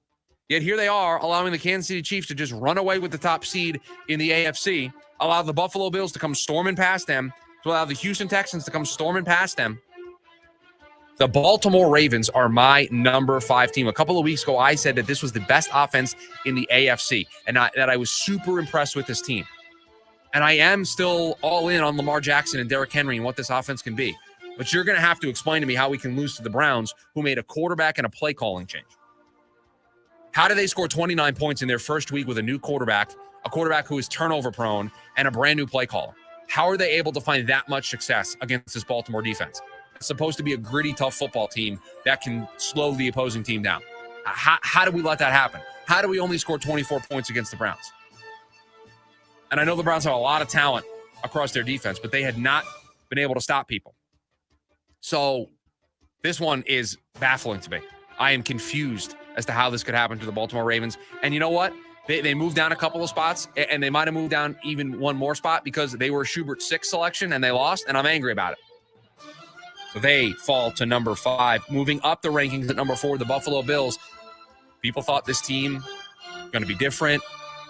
Yet here they are allowing the Kansas City Chiefs to just run away with the top seed in the AFC, allow the Buffalo Bills to come storming past them, to allow the Houston Texans to come storming past them. The Baltimore Ravens are my number 5 team. A couple of weeks ago, I said that this was the best offense in the AFC and that I was super impressed with this team. And I am still all in on Lamar Jackson and Derrick Henry and what this offense can be. But you're going to have to explain to me how we can lose to the Browns, who made a quarterback and a play calling change. How do they score 29 points in their first week with a new quarterback, a quarterback who is turnover prone, and a brand new play caller? How are they able to find that much success against this Baltimore defense? It's supposed to be a gritty, tough football team that can slow the opposing team down. How do we let that happen? How do we only score 24 points against the Browns? And I know the Browns have a lot of talent across their defense, but they had not been able to stop people. So this one is baffling to me. I am confused as to how this could happen to the Baltimore Ravens. And you know what? They moved down a couple of spots, and they might have moved down even one more spot because they were Schubert's 6th selection, and they lost, and I'm angry about it. So they fall to number 5. Moving up the rankings at number 4, the Buffalo Bills. People thought this team going to be different.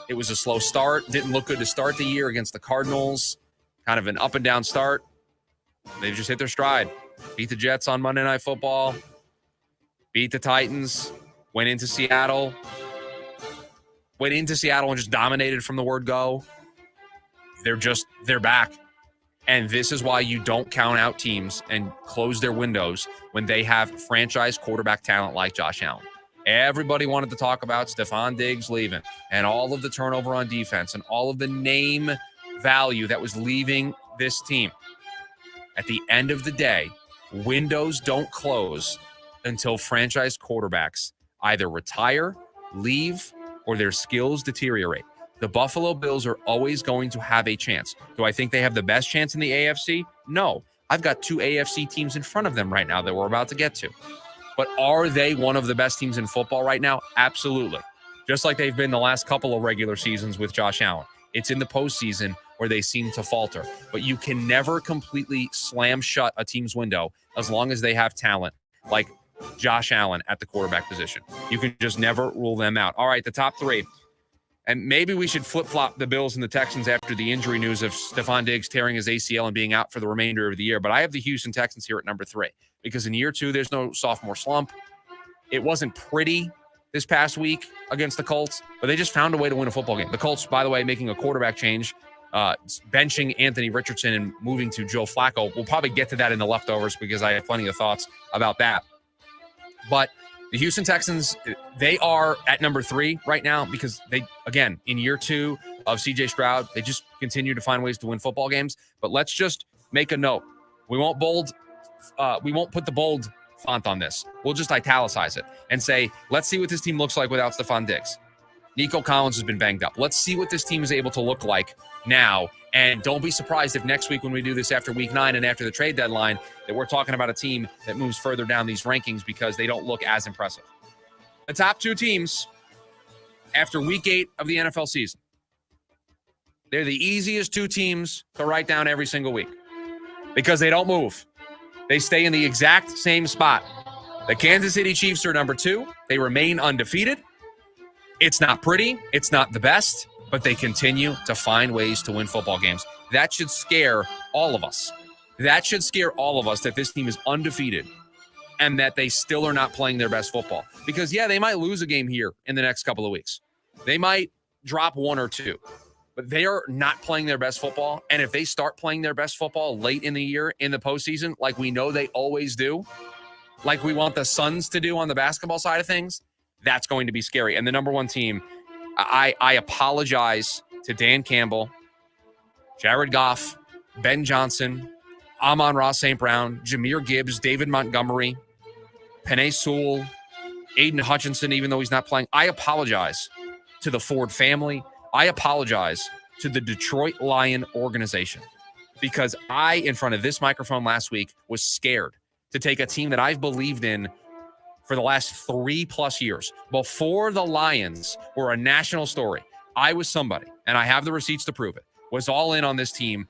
It was a slow start. Didn't look good to start the year against the Cardinals. Kind of an up and down start. They've just hit their stride. Beat the Jets on Monday Night Football. Beat the Titans. Went into Seattle and just dominated from the word go. They're back. And this is why you don't count out teams and close their windows when they have franchise quarterback talent like Josh Allen. Everybody wanted to talk about Stephon Diggs leaving and all of the turnover on defense and all of the name value that was leaving this team. At the end of the day, windows don't close until franchise quarterbacks either retire, leave, or their skills deteriorate. The Buffalo Bills are always going to have a chance. Do I think they have the best chance in the AFC? No. I've got 2 AFC teams in front of them right now that we're about to get to. But are they one of the best teams in football right now? Absolutely. Just like they've been the last couple of regular seasons with Josh Allen. It's in the postseason where they seem to falter. But you can never completely slam shut a team's window as long as they have talent like Josh Allen at the quarterback position. You can just never rule them out. All right, the top 3. And maybe we should flip-flop the Bills and the Texans after the injury news of Stephon Diggs tearing his ACL and being out for the remainder of the year. But I have the Houston Texans here at number 3 because in year 2, there's no sophomore slump. It wasn't pretty this past week against the Colts, but they just found a way to win a football game. The Colts, by the way, making a quarterback change, benching Anthony Richardson and moving to Joe Flacco. We'll probably get to that in the leftovers because I have plenty of thoughts about that. But the Houston Texans, they are at number 3 right now because they, again, in year 2 of CJ Stroud, they just continue to find ways to win football games. But let's just make a note. We won't put the bold font on this. We'll just italicize it and say, let's see what this team looks like without Stephon Diggs. Nico Collins has been banged up. Let's see what this team is able to look like now. And don't be surprised if next week when we do this after week 9 and after the trade deadline that we're talking about a team that moves further down these rankings because they don't look as impressive. The top 2 teams after week 8 of the NFL season. They're the easiest 2 teams to write down every single week because they don't move. They stay in the exact same spot. The Kansas City Chiefs are number 2. They remain undefeated. It's not pretty. It's not the best. But they continue to find ways to win football games. That should scare all of us. That should scare all of us that this team is undefeated and that they still are not playing their best football. Because, yeah, they might lose a game here in the next couple of weeks. They might drop 1 or 2. But they are not playing their best football. And if they start playing their best football late in the year, in the postseason, like we know they always do, like we want the Suns to do on the basketball side of things, that's going to be scary. And the number 1 team, I apologize to Dan Campbell, Jared Goff, Ben Johnson, Amon-Ra St. Brown, Jahmyr Gibbs, David Montgomery, Penei Sewell, Aiden Hutchinson, even though he's not playing. I apologize to the Ford family. I apologize to the Detroit Lion organization because I, in front of this microphone last week, was scared to take a team that I've believed in for the last 3+ years. Before the Lions were a national story, I was somebody, and I have the receipts to prove it, was all in on this team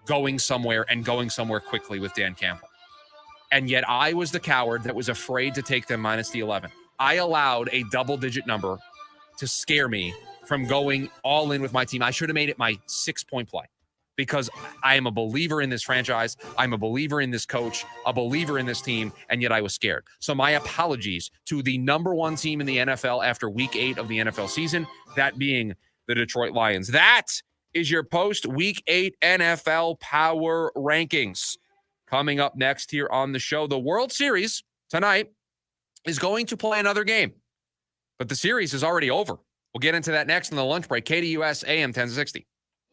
going somewhere and going somewhere quickly with Dan Campbell. And yet I was the coward that was afraid to take them minus the 11. I allowed a double-digit number to scare me from going all in with my team. I should have made it my 6-point play because I am a believer in this franchise. I'm a believer in this coach, a believer in this team, and yet I was scared. So my apologies to the number one team in the NFL after week 8 of the NFL season, that being the Detroit Lions. That is your post-week 8 NFL Power Rankings. Coming up next here on the show, the World Series tonight is going to play another game, but the series is already over. We'll get into that next in the lunch break. KDUS AM 1060.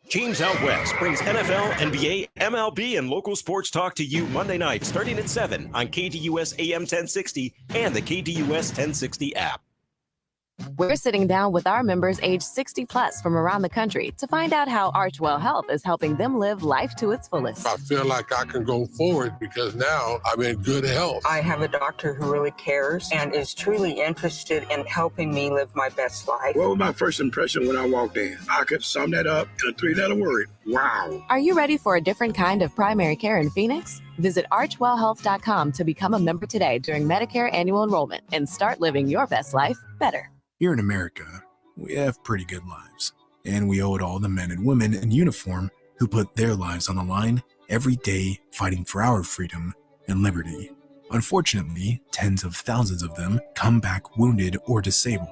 James Out West brings NFL, NBA, MLB, and local sports talk to you Monday night starting at 7 on KDUS AM 1060 and the KDUS 1060 app. We're sitting down with our members age 60 plus from around the country to find out how Archwell Health is helping them live life to its fullest. I feel like I can go forward because now I'm in good health. I have a doctor who really cares and is truly interested in helping me live my best life. What was my first impression when I walked in? I could sum that up in a 3-letter word. Wow. Are you ready for a different kind of primary care in Phoenix? Visit archwellhealth.com to become a member today during Medicare annual enrollment and start living your best life better. Here in America, we have pretty good lives, and we owe it all to men and women in uniform who put their lives on the line every day fighting for our freedom and liberty. Unfortunately, tens of thousands of them come back wounded or disabled,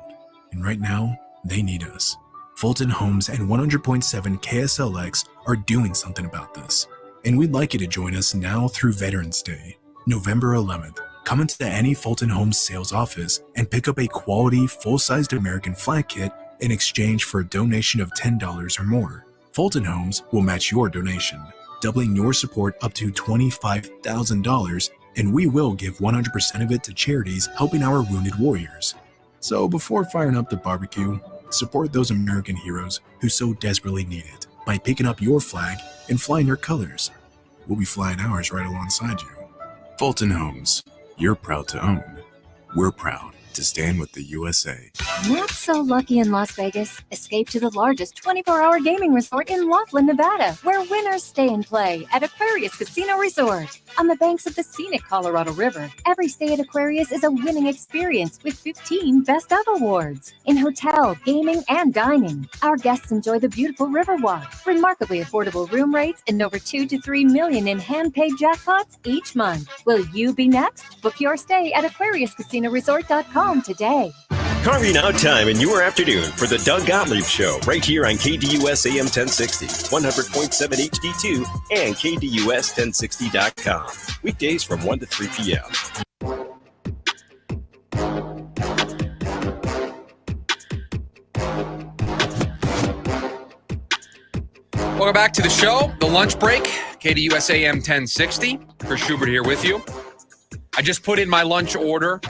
and right now, they need us. Fulton Homes and 100.7 KSLX are doing something about this, and we'd like you to join us now through Veterans Day, November 11th. Come into any Fulton Homes sales office and pick up a quality, full-sized American flag kit in exchange for a donation of $10 or more. Fulton Homes will match your donation, doubling your support up to $25,000, and we will give 100% of it to charities helping our wounded warriors. So before firing up the barbecue, support those American heroes who so desperately need it by picking up your flag and flying your colors. We'll be flying ours right alongside you. Fulton Homes. You're proud to own. We're proud to stand with the USA. Not so lucky in Las Vegas. Escape to the largest 24-hour gaming resort in Laughlin, Nevada, where winners stay and play at Aquarius Casino Resort. On the banks of the scenic Colorado River, every stay at Aquarius is a winning experience with 15 Best of awards. In hotel, gaming, and dining, our guests enjoy the beautiful Riverwalk, remarkably affordable room rates, and over $2 to $3 million in hand-paid jackpots each month. Will you be next? Book your stay at AquariusCasinoResort.com today. Carving out time in your afternoon for the Doug Gottlieb Show right here on KDUS AM 1060, 100.7 HD2, and KDUS1060.com. Weekdays from 1 to 3 p.m. Welcome back to the show, the lunch break, KDUS AM 1060. Chris Schubert here with you. I just put in my lunch order.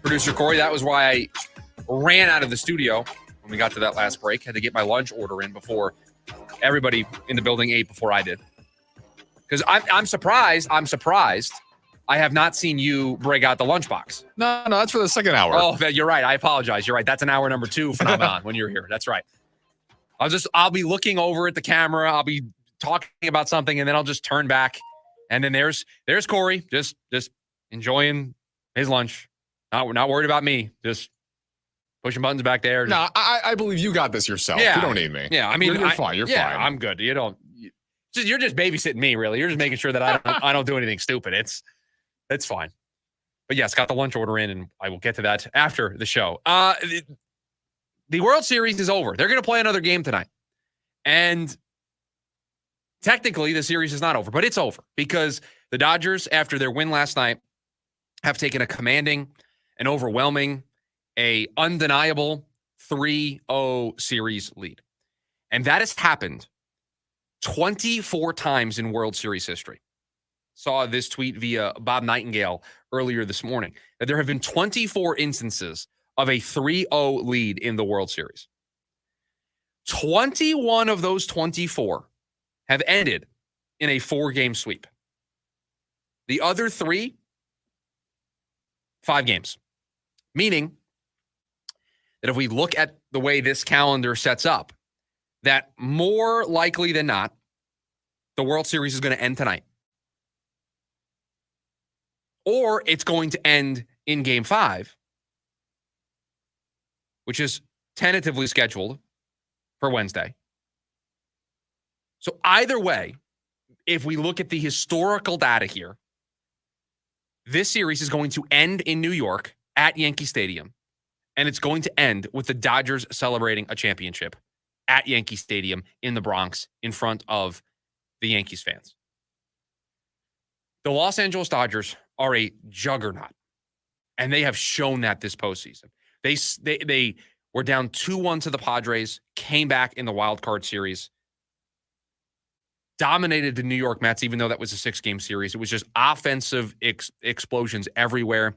Producer Corey, that was why I ran out of the studio when we got to that last break. Had to get my lunch order in before everybody in the building ate before I did. Because I'm surprised. I have not seen you break out the lunchbox. No, that's for the second hour. Oh, you're right. I apologize. You're right. That's an hour number 2 phenomenon when you're here. That's right. I'll be looking over at the camera. I'll be talking about something, and then I'll just turn back. And then there's Corey, just enjoying his lunch. Not worried about me. Just pushing buttons back there. No, I believe you got this yourself. Yeah. You don't need me. Yeah, I mean, you're fine. You're fine. I'm good. You're just babysitting me, really. You're just making sure that I don't do anything stupid. It's fine. But yes, got the lunch order in, and I will get to that after the show. The World Series is over. They're going to play another game tonight. And technically, the series is not over, but it's over because the Dodgers, after their win last night, have taken a commanding, an overwhelming, a undeniable 3-0 series lead. And that has happened 24 times in World Series history. Saw this tweet via Bob Nightingale earlier this morning that there have been 24 instances of a 3-0 lead in the World Series. 21 of those 24 have ended in a 4-game sweep. The other 3, 5 games. Meaning that if we look at the way this calendar sets up, that more likely than not, the World Series is going to end tonight. Or it's going to end in Game 5, which is tentatively scheduled for Wednesday. So either way, if we look at the historical data here, this series is going to end in New York at Yankee Stadium, and it's going to end with the Dodgers celebrating a championship at Yankee Stadium in the Bronx in front of the Yankees fans. The Los Angeles Dodgers are a juggernaut, and they have shown that this postseason. They were down 2-1 to the Padres, came back in the wild card series, dominated the New York Mets, even though that was a 6-game series. It was just offensive explosions everywhere.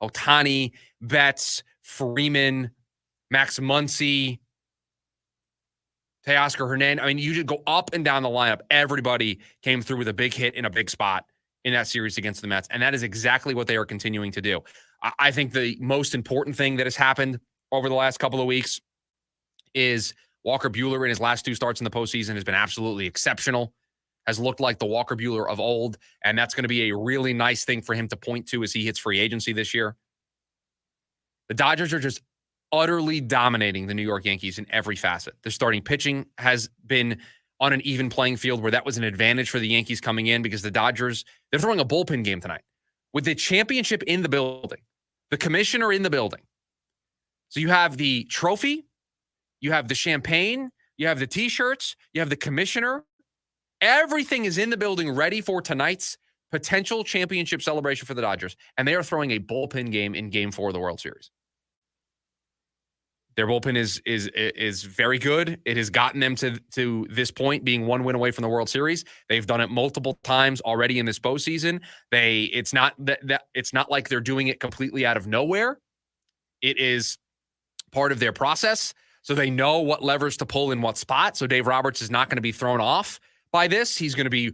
Ohtani, Betts, Freeman, Max Muncy, Teoscar Hernandez. I mean, you just go up and down the lineup. Everybody came through with a big hit in a big spot in that series against the Mets, and that is exactly what they are continuing to do. I think the most important thing that has happened over the last couple of weeks is Walker Buehler in his last 2 starts in the postseason has been absolutely exceptional, has looked like the Walker Buehler of old, and that's going to be a really nice thing for him to point to as he hits free agency this year. The Dodgers are just utterly dominating the New York Yankees in every facet. Their starting pitching has been on an even playing field where that was an advantage for the Yankees coming in because the Dodgers, they're throwing a bullpen game tonight with the championship in the building, the commissioner in the building. So you have the trophy, you have the champagne, you have the T-shirts, you have the commissioner. Everything is in the building ready for tonight's potential championship celebration for the Dodgers, and they are throwing a bullpen game in Game 4 of the World Series. Their bullpen is very good. It has gotten them to this point, being 1 win away from the World Series. They've done it multiple times already in this postseason. It's not it's not like they're doing it completely out of nowhere. It is part of their process, so they know what levers to pull in what spot. So Dave Roberts is not going to be thrown off by this. He's going to be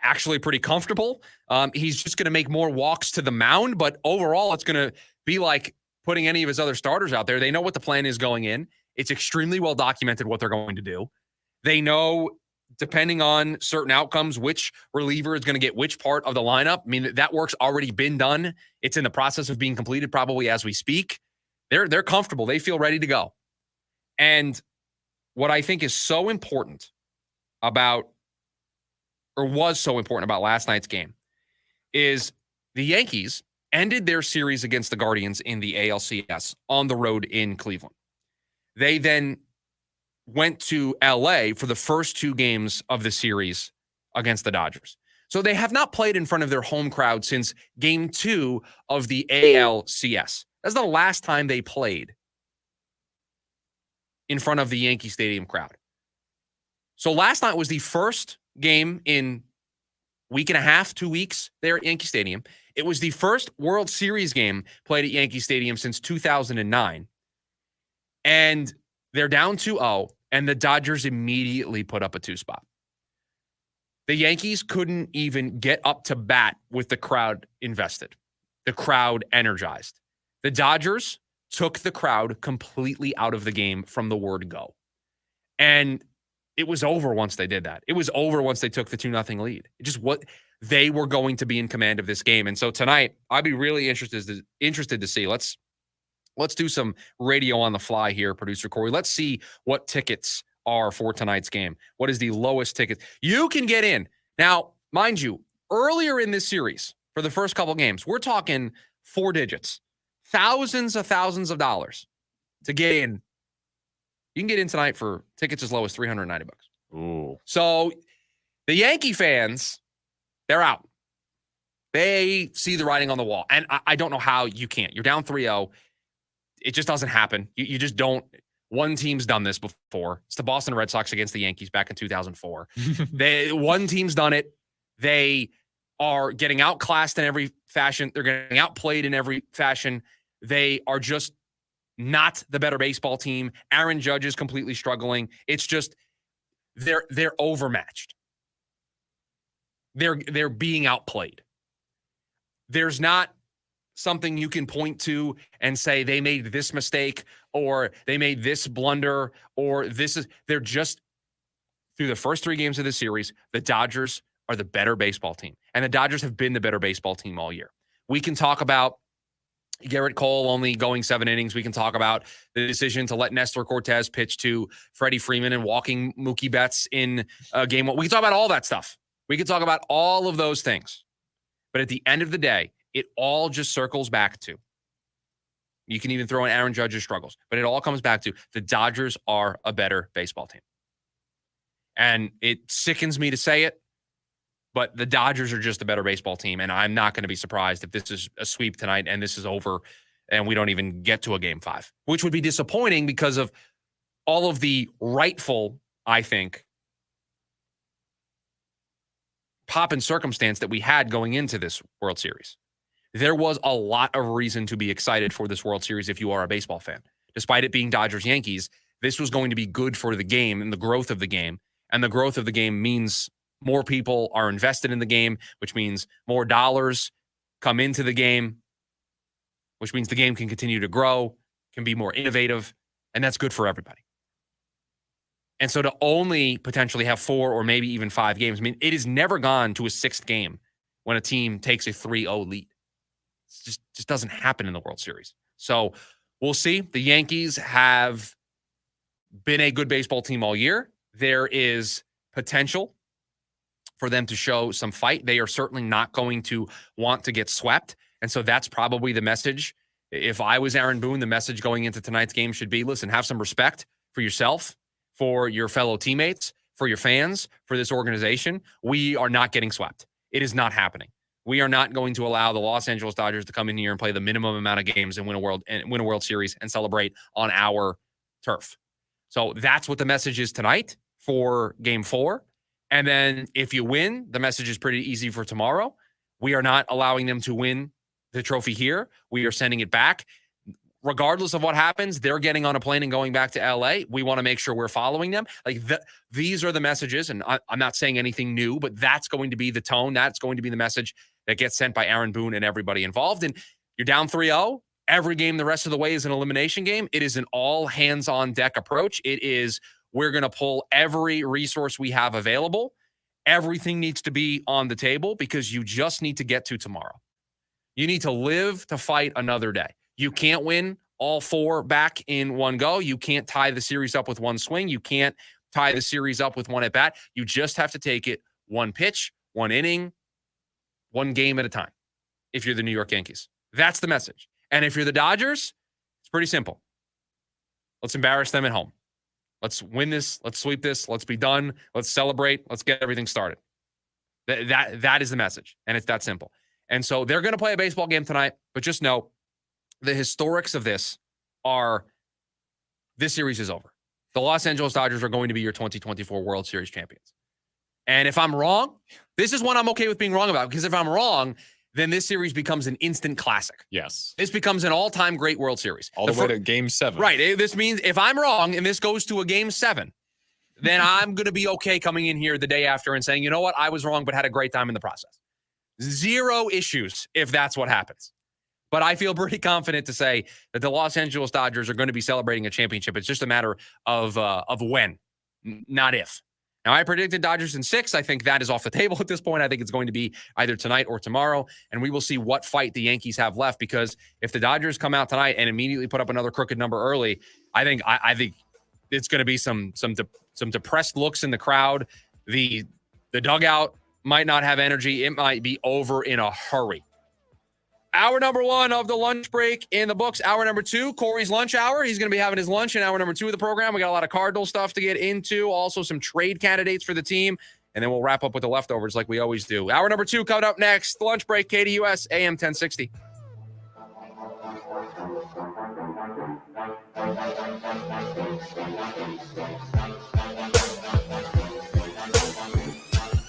actually pretty comfortable. He's just going to make more walks to the mound, but overall, it's going to be like putting any of his other starters out there. They know what the plan is going in. It's extremely well documented what they're going to do. They know, depending on certain outcomes, which reliever is going to get which part of the lineup. I mean, that work's already been done. It's in the process of being completed probably as we speak. They're comfortable. They feel ready to go. And what I think is so important about, or was so important about last night's game, is the Yankees ended their series against the Guardians in the ALCS on the road in Cleveland. They then went to LA for the first 2 games of the series against the Dodgers. So they have not played in front of their home crowd since Game 2 of the ALCS. That's the last time they played in front of the Yankee Stadium crowd. So last night was the first game in week and a half, 2 weeks there at Yankee Stadium. It was the first World Series game played at Yankee Stadium since 2009. And they're down 2-0, and the Dodgers immediately put up a 2-spot. The Yankees couldn't even get up to bat with the crowd invested, the crowd energized. The Dodgers took the crowd completely out of the game from the word go. And it was over once they did that. It was over once they took the 2-0 lead. It just what they were going to be in command of this game. And so tonight, I'd be really interested to see. Let's do some radio on the fly here, producer Corey. Let's see what tickets are for tonight's game. What is the lowest ticket? You can get in. Now, mind you, earlier in this series, for the first couple games, we're talking 4 digits, thousands of dollars to get in. You can get in tonight for tickets as low as $390. Ooh. So the Yankee fans, they're out. They see the writing on the wall. And I don't know how you can't. You're down 3-0. It just doesn't happen. You just don't. One team's done this before. It's the Boston Red Sox against the Yankees back in 2004. One team's done it. They are getting outclassed in every fashion. They're getting outplayed in every fashion. They are just not the better baseball team. Aaron Judge is completely struggling. It's just they're overmatched. They're being outplayed. There's not something you can point to and say they made this mistake or they made this blunder or they're just, through the first 3 games of the series, the Dodgers are the better baseball team. And the Dodgers have been the better baseball team all year. We can talk about Garrett Cole only going 7 innings. We can talk about the decision to let Nestor Cortez pitch to Freddie Freeman and walking Mookie Betts in game 1. We can talk about all that stuff. We can talk about all of those things. But at the end of the day, it all just circles back to, you can even throw in Aaron Judge's struggles, but it all comes back to the Dodgers are a better baseball team. And it sickens me to say it, but the Dodgers are just a better baseball team, and I'm not going to be surprised if this is a sweep tonight and this is over and we don't even get to a Game 5, which would be disappointing because of all of the rightful, I think, pop and circumstance that we had going into this World Series. There was a lot of reason to be excited for this World Series if you are a baseball fan. Despite it being Dodgers-Yankees, this was going to be good for the game and the growth of the game, and the growth of the game means more people are invested in the game, which means more dollars come into the game, which means the game can continue to grow, can be more innovative, and that's good for everybody. And so to only potentially have 4 or maybe even 5 games, I mean, it has never gone to a 6th game when a team takes a 3-0 lead. It just doesn't happen in the World Series. So we'll see. The Yankees have been a good baseball team all year. There is potential for them to show some fight. They are certainly not going to want to get swept. And so that's probably the message. If I was Aaron Boone, the message going into tonight's game should be, listen, have some respect for yourself, for your fellow teammates, for your fans, for this organization. We are not getting swept. It is not happening. We are not going to allow the Los Angeles Dodgers to come in here and play the minimum amount of games and win a World Series and celebrate on our turf. So that's what the message is tonight for Game 4. And then if you win, the message is pretty easy for tomorrow. We are not allowing them to win the trophy here. We are sending it back. Regardless of what happens, they're getting on a plane and going back to LA. We want to make sure we're following them. These are the messages, and I'm not saying anything new, but that's going to be the tone. That's going to be the message that gets sent by Aaron Boone and everybody involved. And you're down 3-0. Every game the rest of the way is an elimination game. It is an all hands on deck approach. It is, we're going to pull every resource we have available. Everything needs to be on the table because you just need to get to tomorrow. You need to live to fight another day. You can't win all 4 back in one go. You can't tie the series up with one swing. You can't tie the series up with one at bat. You just have to take it one pitch, one inning, one game at a time. If you're the New York Yankees, that's the message. And if you're the Dodgers, it's pretty simple. Let's embarrass them at home. Let's win this. Let's sweep this. Let's be done. Let's celebrate. Let's get everything started. That is the message. And it's that simple. And so they're going to play a baseball game tonight, but just know the historics of this are this series is over. The Los Angeles Dodgers are going to be your 2024 World Series champions. And if I'm wrong, this is one I'm okay with being wrong about, because if I'm wrong, then this series becomes an instant classic. Yes. This becomes an all-time great World Series. All the way to Game 7. Right. This means if I'm wrong and this goes to a Game 7, then I'm going to be okay coming in here the day after and saying, you know what, I was wrong, but had a great time in the process. 0 issues if that's what happens. But I feel pretty confident to say that the Los Angeles Dodgers are going to be celebrating a championship. It's just a matter of when, not if. Now, I predicted Dodgers in 6. I think that is off the table at this point. I think it's going to be either tonight or tomorrow, and we will see what fight the Yankees have left, because if the Dodgers come out tonight and immediately put up another crooked number early, I think it's going to be some depressed looks in the crowd. The dugout might not have energy. It might be over in a hurry. Hour number 1 of the lunch break in the books. Hour number 2, Corey's lunch hour. He's going to be having his lunch in hour number 2 of the program. We got a lot of Cardinal stuff to get into. Also some trade candidates for the team. And then we'll wrap up with the leftovers like we always do. Hour number 2 coming up next. The lunch break, KDUS, AM 1060.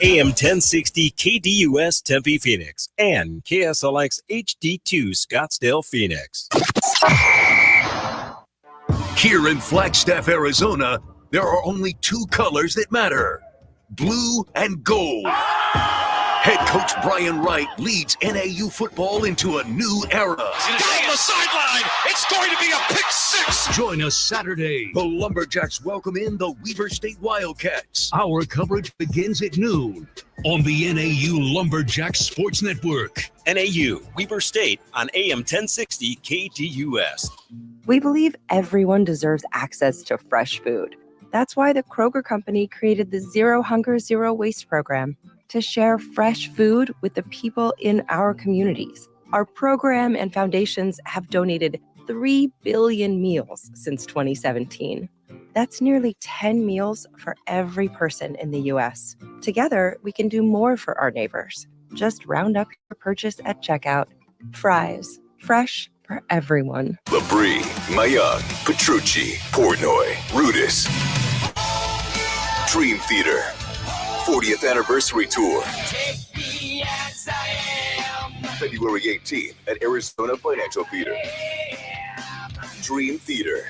AM 1060 KDUS Tempe Phoenix and KSLX HD2 Scottsdale Phoenix. Here in Flagstaff, Arizona, there are only 2 colors that matter: blue and gold. Head coach Brian Wright leads NAU football into a new era. Down the sideline. It's going to be a pick six. Join us Saturday. The Lumberjacks welcome in the Weber State Wildcats. Our coverage begins at noon on the NAU Lumberjacks Sports Network. NAU, Weber State on AM 1060 KDUS. We believe everyone deserves access to fresh food. That's why the Kroger Company created the Zero Hunger, Zero Waste program to share fresh food with the people in our communities. Our program and foundations have donated 3 billion meals since 2017. That's nearly 10 meals for every person in the U.S. Together, we can do more for our neighbors. Just round up your purchase at checkout. Fries, fresh for everyone. Labrie, Mayock, Petrucci, Portnoy, Rudis. Dream Theater, 40th Anniversary Tour. February 18th at Arizona Financial Theater. Dream Theater.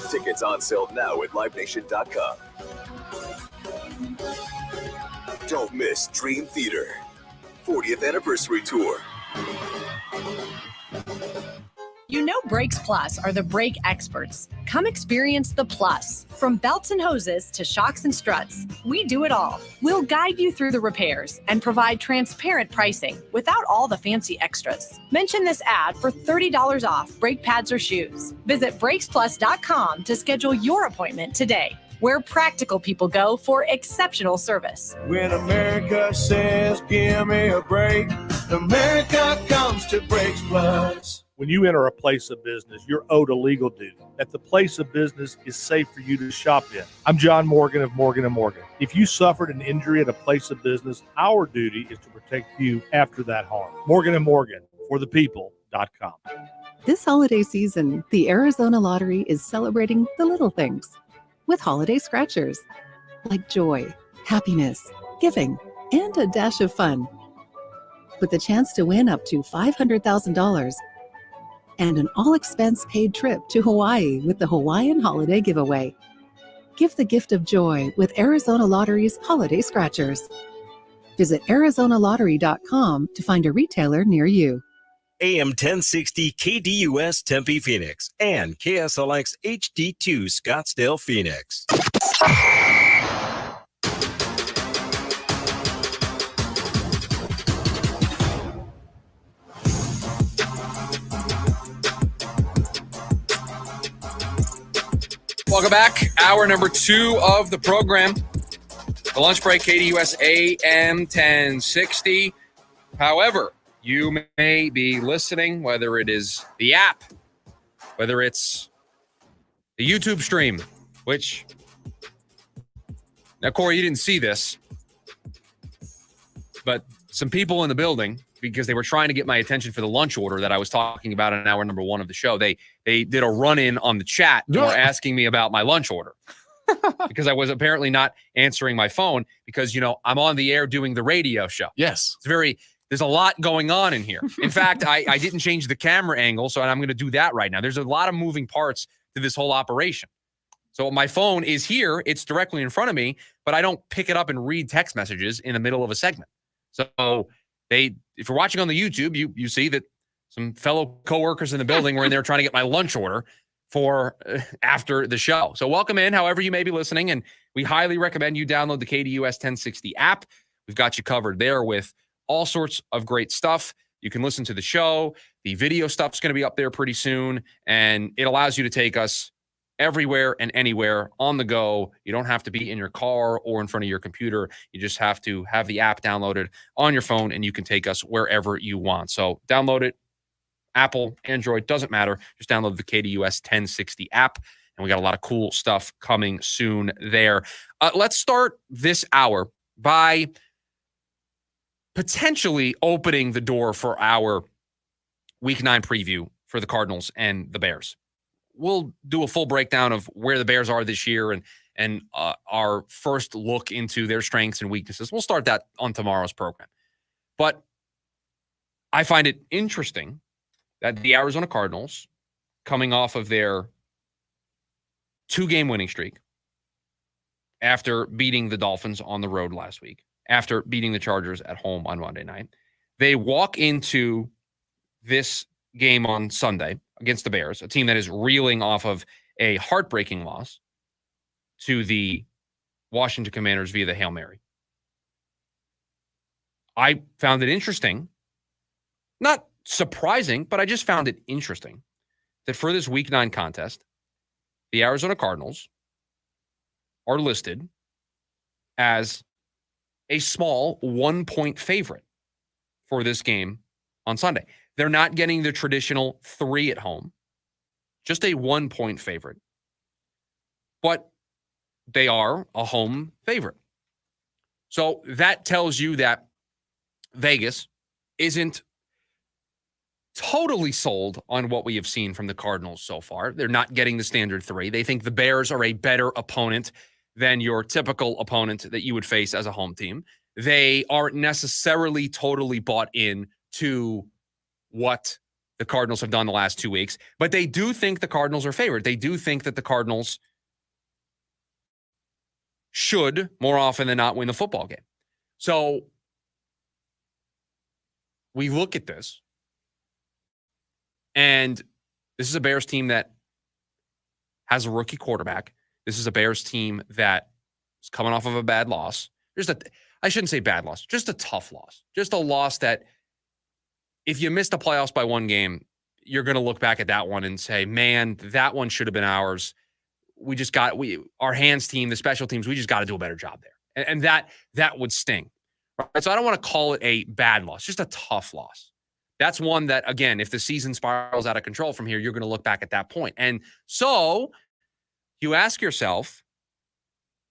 Tickets on sale now at livenation.com. Don't miss Dream Theater, 40th Anniversary Tour. You know Brakes Plus are the brake experts. Come experience the Plus. From belts and hoses to shocks and struts, we do it all. We'll guide you through the repairs and provide transparent pricing without all the fancy extras. Mention this ad for $30 off brake pads or shoes. Visit brakesplus.com to schedule your appointment today, where practical people go for exceptional service. When America says, give me a break, America comes to Brakes Plus. When you enter a place of business, you're owed a legal duty that the place of business is safe for you to shop in. I'm John Morgan of Morgan & Morgan. If you suffered an injury at a place of business, our duty is to protect you after that harm. Morgan & Morgan, for the people.com. This holiday season, the Arizona Lottery is celebrating the little things with holiday scratchers like joy, happiness, giving, and a dash of fun. With the chance to win up to $500,000 and an all-expense-paid trip to Hawaii with the Hawaiian Holiday Giveaway. Give the gift of joy with Arizona Lottery's Holiday Scratchers. Visit ArizonaLottery.com to find a retailer near you. AM 1060 KDUS Tempe Phoenix and KSLX HD2 Scottsdale Phoenix. Welcome back. Hour number 2 of the program. The lunch break, KDUS AM 1060. However, you may be listening, whether it is the app, whether it's the YouTube stream, which, now, Corey, you didn't see this, but some people in the building, because they were trying to get my attention for the lunch order that I was talking about in hour number 1 of the show, they did a run-in on the chat and were asking me about my lunch order because I was apparently not answering my phone because, you know, I'm on the air doing the radio show. Yes. There's a lot going on in here. In fact, I didn't change the camera angle, so I'm going to do that right now. There's a lot of moving parts to this whole operation. So my phone is here. It's directly in front of me, but I don't pick it up and read text messages in the middle of a segment. So if you're watching on the YouTube, you see that some fellow coworkers in the building were in there trying to get my lunch order for after the show. So welcome in, however you may be listening, and we highly recommend you download the KDUS 1060 app. We've got you covered there with all sorts of great stuff. You can listen to the show. The video stuff's going to be up there pretty soon, and it allows you to take us everywhere and anywhere on the go. You don't have to be in your car or in front of your computer. You just have to have the app downloaded on your phone, and you can take us wherever you want. So download it. Apple, Android, doesn't matter. Just download the KDUS 1060 app, and we got a lot of cool stuff coming soon there. Let's start this hour by potentially opening the door for our Week 9 preview for the Cardinals and the Bears. We'll do a full breakdown of where the Bears are this year and our first look into their strengths and weaknesses. We'll start that on tomorrow's program. But I find it interesting that the Arizona Cardinals, coming off of their 2-game winning streak after beating the Dolphins on the road last week, after beating the Chargers at home on Monday night. They walk into this game on Sunday against the Bears, a team that is reeling off of a heartbreaking loss to the Washington Commanders via the Hail Mary. I found it interesting, not surprising, but I just found it interesting that for this Week 9 contest, the Arizona Cardinals are listed as a small 1-point favorite for this game on Sunday. They're not getting the traditional 3 at home, just a 1-point favorite. But they are a home favorite. So that tells you that Vegas isn't totally sold on what we have seen from the Cardinals so far. They're not getting the standard 3. They think the Bears are a better opponent than your typical opponent that you would face as a home team. They aren't necessarily totally bought in to what the Cardinals have done the last 2 weeks, but they do think the Cardinals are favored. They do think that the Cardinals should, more often than not, win the football game. So we look at this, and this is a Bears team that has a rookie quarterback. This is a Bears team that is coming off of a bad loss. I shouldn't say bad loss, just a tough loss. Just a loss that if you missed the playoffs by one game, you're going to look back at that one and say, man, that one should have been ours. Our hands team, the special teams, we just got to do a better job there. And that would sting. Right? So I don't want to call it a bad loss, just a tough loss. That's one that, again, if the season spirals out of control from here, you're going to look back at that point. And so you ask yourself,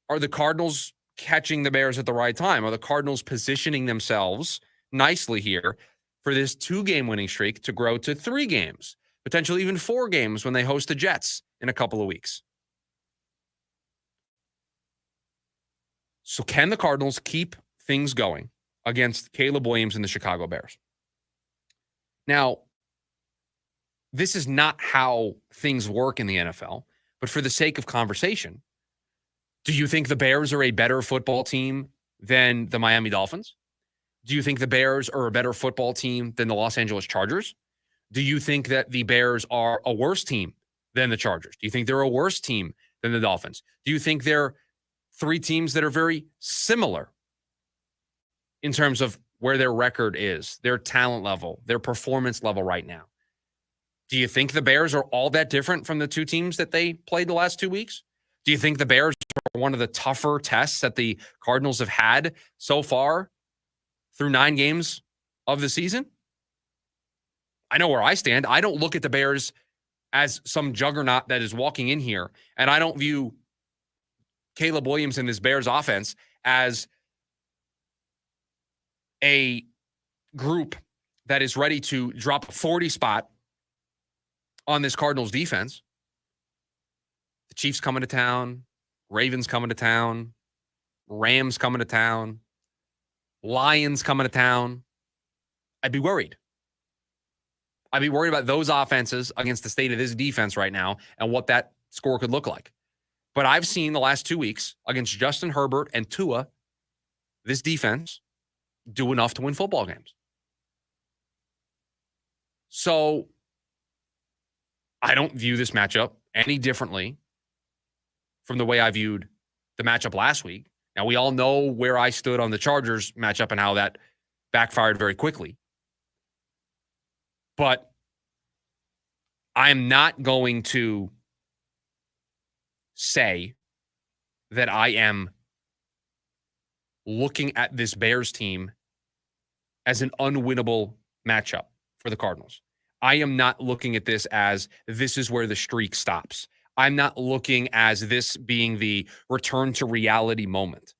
are the Cardinals catching the Bears at the right time? Are the Cardinals positioning themselves nicely here for this 2-game winning streak to grow to 3 games, potentially even 4 games when they host the Jets in a couple of weeks? So can the Cardinals keep things going against Caleb Williams and the Chicago Bears? Now, this is not how things work in the NFL, but for the sake of conversation, do you think the Bears are a better football team than the Miami Dolphins? Do you think the Bears are a better football team than the Los Angeles Chargers? Do you think that the Bears are a worse team than the Chargers? Do you think they're a worse team than the Dolphins? Do you think they're 3 teams that are very similar in terms of where their record is, their talent level, their performance level right now? Do you think the Bears are all that different from the 2 teams that they played the last 2 weeks? Do you think the Bears are one of the tougher tests that the Cardinals have had so far through 9 games of the season? I know where I stand. I don't look at the Bears as some juggernaut that is walking in here, and I don't view Caleb Williams and this Bears offense as a group that is ready to drop a 40 spot on this Cardinals defense. The Chiefs coming to town, Ravens coming to town, Rams coming to town, Lions coming to town. I'd be worried. I'd be worried about those offenses against the state of this defense right now and what that score could look like. But I've seen the last 2 weeks against Justin Herbert and Tua, this defense do enough to win football games. So I don't view this matchup any differently from the way I viewed the matchup last week. Now, we all know where I stood on the Chargers matchup and how that backfired very quickly. But I'm not going to say that I am looking at this Bears team as an unwinnable matchup for the Cardinals. I am not looking at this as this is where the streak stops. I'm not looking as this being the return to reality moment.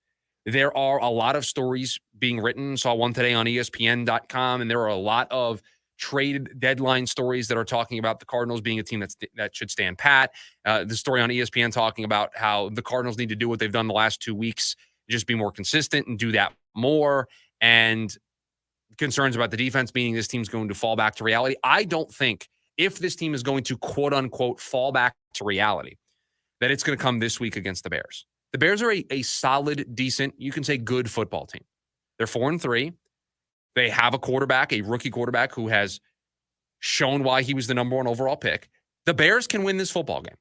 There are a lot of stories being written. Saw one today on ESPN.com, and there are a lot of trade deadline stories that are talking about the Cardinals being a team that should stand pat. The story on ESPN talking about how the Cardinals need to do what they've done the last 2 weeks, just be more consistent and do that more. And concerns about the defense, meaning this team's going to fall back to reality. I don't think if this team is going to quote unquote fall back to reality, that it's going to come this week against the Bears. The Bears are a solid, decent, you can say good football team. They're 4-3. They have a quarterback, a rookie quarterback, who has shown why he was the number one overall pick. The Bears can win this football game,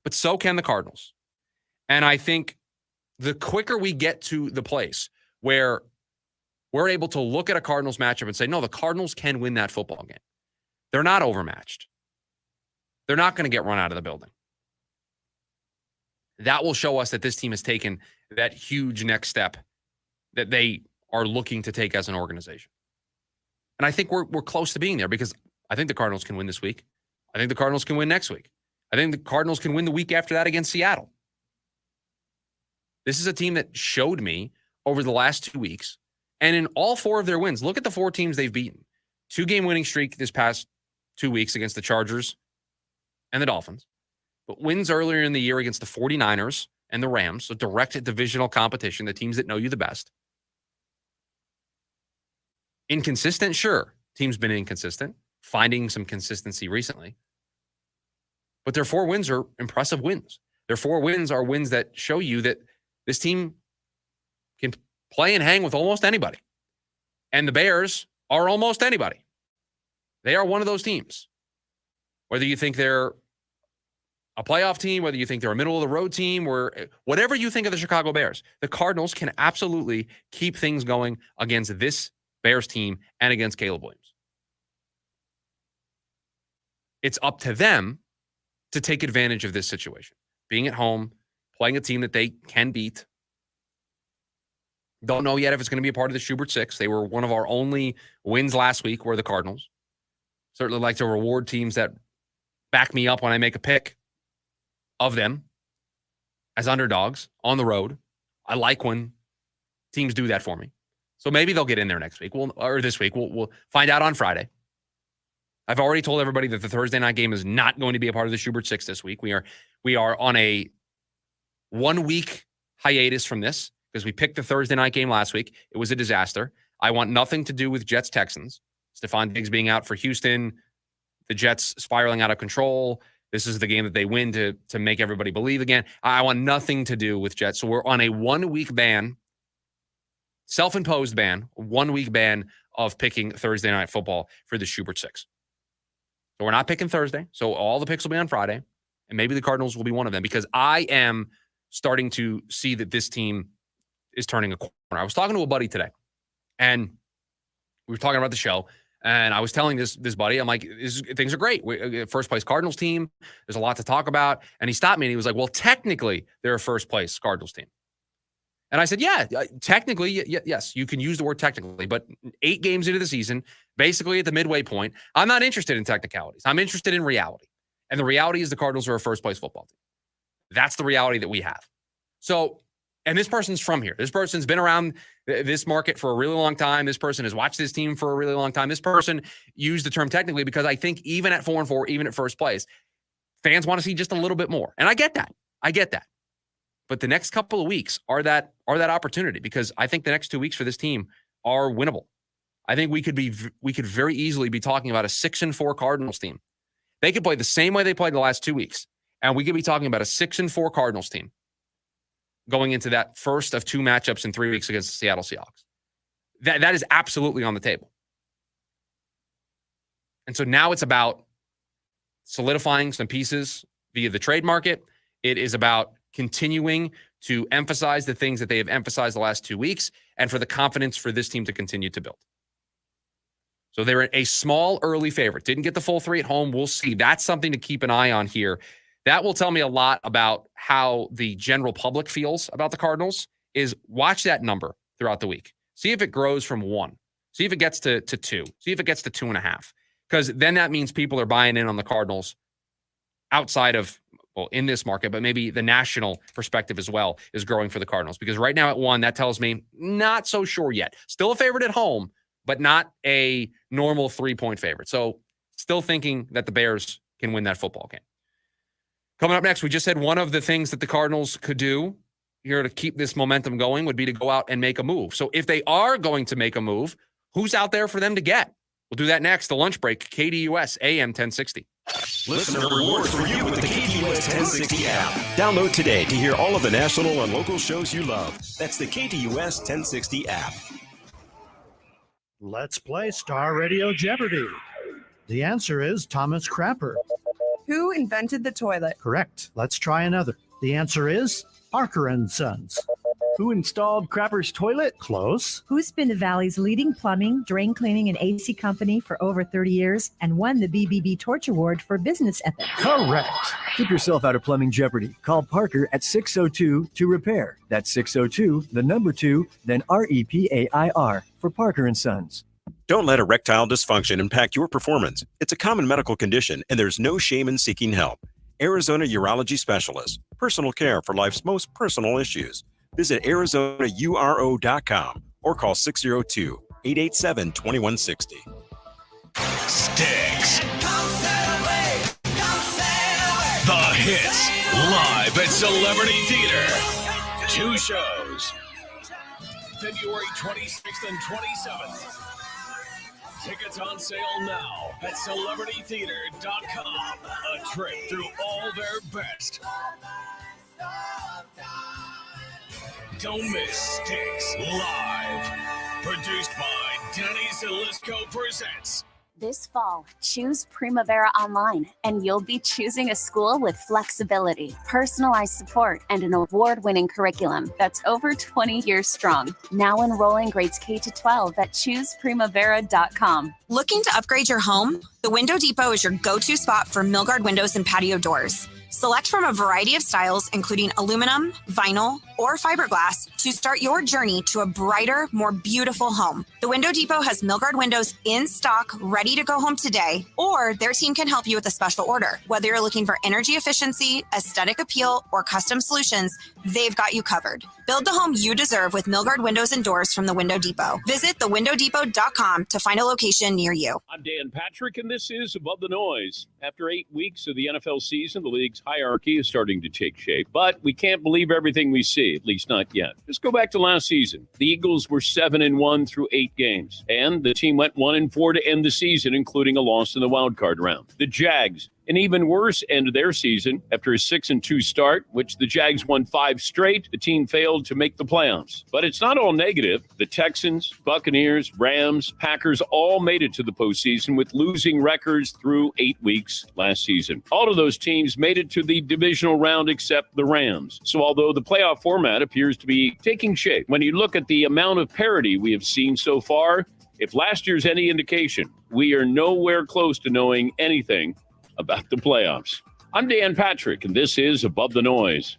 but so can the Cardinals. And I think the quicker we get to the place where we're able to look at a Cardinals matchup and say, no, the Cardinals can win that football game. They're not overmatched. They're not going to get run out of the building. That will show us that this team has taken that huge next step that they are looking to take as an organization. And I think we're close to being there, because I think the Cardinals can win this week. I think the Cardinals can win next week. I think the Cardinals can win the week after that against Seattle. This is a team that showed me over the last 2 weeks, and in all 4 of their wins, look at the 4 teams they've beaten. 2-game winning streak this past 2 weeks against the Chargers and the Dolphins, but wins earlier in the year against the 49ers and the Rams, so direct divisional competition, the teams that know you the best. Inconsistent, sure. Team's been inconsistent, finding some consistency recently. But their 4 wins are impressive wins. Their 4 wins are wins that show you that this team can play and hang with almost anybody. And the Bears are almost anybody. They are one of those teams. Whether you think they're a playoff team, whether you think they're a middle-of-the-road team, or whatever you think of the Chicago Bears, the Cardinals can absolutely keep things going against this Bears team and against Caleb Williams. It's up to them to take advantage of this situation. Being at home, playing a team that they can beat. Don't know yet if it's going to be a part of the Schubert Six. They were one of our only wins last week, were the Cardinals. Certainly like to reward teams that back me up when I make a pick of them as underdogs on the road. I like when teams do that for me. So maybe they'll get in there next week. Or this week. We'll find out on Friday. I've already told everybody that the Thursday night game is not going to be a part of the Schubert Six this week. We are on a 1-week hiatus from this because we picked the Thursday night game last week. It was a disaster. I want nothing to do with Jets-Texans. Stephon Diggs being out for Houston, the Jets spiraling out of control. This is the game that they win to make everybody believe again. I want nothing to do with Jets. So we're on a 1-week ban, self-imposed ban, 1-week ban of picking Thursday night football for the Schubert Six. So we're not picking Thursday. So all the picks will be on Friday. And maybe the Cardinals will be one of them, because I am starting to see that this team is turning a corner. I was talking to a buddy today, and we were talking about the show, and I was telling this buddy, I'm like, things are great. First place Cardinals team. There's a lot to talk about. And he stopped me and he was like, well, technically they're a first place Cardinals team. And I said, yeah, technically, yes, you can use the word technically, but 8 games into the season, basically at the midway point, I'm not interested in technicalities. I'm interested in reality. And the reality is the Cardinals are a first place football team. That's the reality that we have. So, and this person's from here. This person's been around this market for a really long time. This person has watched this team for a really long time. This person used the term technically because I think even at 4-4, even at first place, fans want to see just a little bit more. And I get that. But the next couple of weeks are that opportunity, because I think the next 2 weeks for this team are winnable. I think we could very easily be talking about a 6-4 Cardinals team. They could play the same way they played the last 2 weeks, and we could be talking about a 6-4 Cardinals team going into that first of 2 matchups in 3 weeks against the Seattle Seahawks. That is absolutely on the table. And so now it's about solidifying some pieces via the trade market. It is about continuing to emphasize the things that they have emphasized the last 2 weeks, and for the confidence for this team to continue to build. So they're a small early favorite. Didn't get the full 3 at home. We'll see. That's something to keep an eye on here. That will tell me a lot about how the general public feels about the Cardinals. Is watch that number throughout the week. See if it grows from 1. See if it gets to 2. See if it gets to 2.5. Because then that means people are buying in on the Cardinals outside of, well, in this market, but maybe the national perspective as well is growing for the Cardinals. Because right now at 1, that tells me not so sure yet. Still a favorite at home, but not a normal 3-point favorite. So still thinking that the Bears can win that football game. Coming up next, we just said one of the things that the Cardinals could do here to keep this momentum going would be to go out and make a move. So if they are going to make a move, who's out there for them to get? We'll do that next. The lunch break, KDUS AM 1060. Listener rewards for you with the KDUS 1060 app. Download today to hear all of the national and local shows you love. That's the KDUS 1060 app. Let's play Star Radio Jeopardy! The answer is Thomas Crapper. Who invented the toilet? Correct. Let's try another. The answer is Parker and Sons. Who installed Crapper's toilet? Close. Who's been the Valley's leading plumbing, drain cleaning, and AC company for over 30 years and won the BBB Torch Award for business ethics? Correct. Keep yourself out of plumbing jeopardy. Call Parker at 602-2-REPAIR. That's 602, the number 2, then REPAIR for Parker and Sons. Don't let erectile dysfunction impact your performance. It's a common medical condition, and there's no shame in seeking help. Arizona Urology Specialist. Personal care for life's most personal issues. Visit ArizonaURO.com or call 602-887-2160. Sticks. The Hits. Live at Celebrity Theater. 2 shows. February 26th and 27th. Tickets on sale now at CelebrityTheater.com. A trip through all their best. Don't miss Sticks Live. Produced by Danny Zalisco Presents. This fall, choose Primavera Online, and you'll be choosing a school with flexibility, personalized support, and an award-winning curriculum that's over 20 years strong. Now enrolling grades K-12 at ChoosePrimavera.com. Looking to upgrade your home? The Window Depot is your go-to spot for Milgard windows and patio doors. Select from a variety of styles, including aluminum, vinyl, or fiberglass, to start your journey to a brighter, more beautiful home. The Window Depot has Milgard windows in stock, ready to go home today, or their team can help you with a special order. Whether you're looking for energy efficiency, aesthetic appeal, or custom solutions, they've got you covered. Build the home you deserve with Milgard windows and doors from the Window Depot. Visit thewindowdepot.com to find a location near you. I'm Dan Patrick, and this is Above the Noise. After 8 weeks of the NFL season, the league's hierarchy is starting to take shape, but we can't believe everything we see, at least not yet. Just go back to last season. The Eagles were 7-1 through 8 games, and the team went 1-4 to end the season, including a loss in the wild card round. The Jags, an even worse end of their season after a 6-2 start, which the Jags won 5 straight. The team failed to make the playoffs. But it's not all negative. The Texans, Buccaneers, Rams, Packers all made it to the postseason with losing records through 8 weeks last season. All of those teams made it to the divisional round except the Rams. So although the playoff format appears to be taking shape, when you look at the amount of parity we have seen so far, if last year's any indication, we are nowhere close to knowing anything about the playoffs. I'm Dan Patrick, and this is Above the Noise.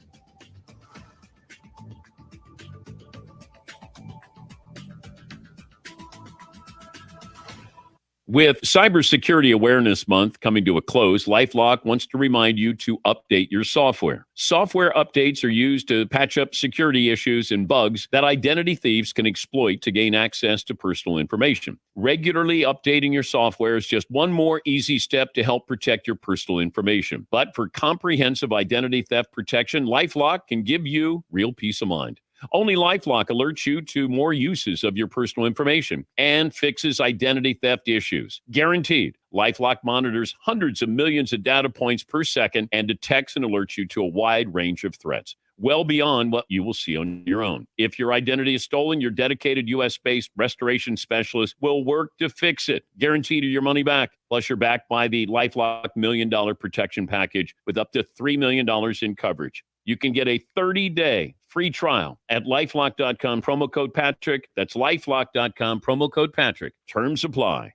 With Cybersecurity Awareness Month coming to a close, LifeLock wants to remind you to update your software. Software updates are used to patch up security issues and bugs that identity thieves can exploit to gain access to personal information. Regularly updating your software is just one more easy step to help protect your personal information. But for comprehensive identity theft protection, LifeLock can give you real peace of mind. Only LifeLock alerts you to more uses of your personal information and fixes identity theft issues. Guaranteed. LifeLock monitors hundreds of millions of data points per second and detects and alerts you to a wide range of threats, well beyond what you will see on your own. If your identity is stolen, your dedicated U.S.-based restoration specialist will work to fix it. Guaranteed your money back. Plus, you're backed by the LifeLock $1 Million Protection Package with up to $3 million in coverage. You can get a 30-day free trial at LifeLock.com, promo code Patrick. That's LifeLock.com, promo code Patrick. Terms apply.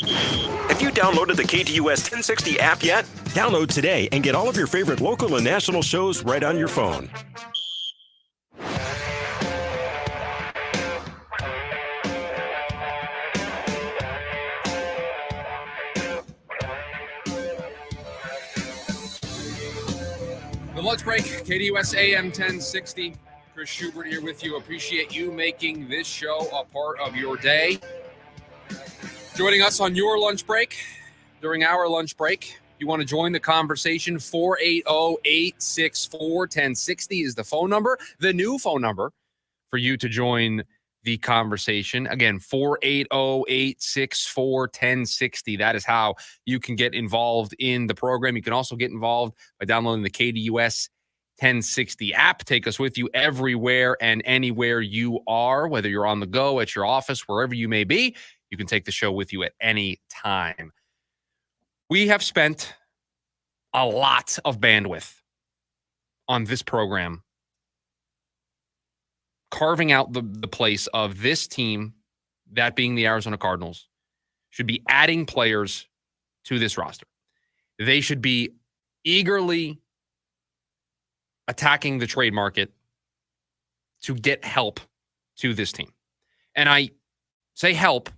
Have you downloaded the KTUS 1060 app yet? Download today and get all of your favorite local and national shows right on your phone. The lunch break, KTUS AM 1060. Chris Schubert here with you. Appreciate you making this show a part of your day. Joining us on your lunch break, during our lunch break, you want to join the conversation, 480-864-1060 is the phone number. The new phone number for you to join the conversation. Again, 480-864-1060. That is how you can get involved in the program. You can also get involved by downloading the KDUS 1060 app. Take us with you everywhere and anywhere you are, whether you're on the go, at your office, wherever you may be. You can take the show with you at any time. We have spent a lot of bandwidth on this program, carving out the place of this team, that being the Arizona Cardinals, should be adding players to this roster. They should be eagerly attacking the trade market to get help to this team. And I say help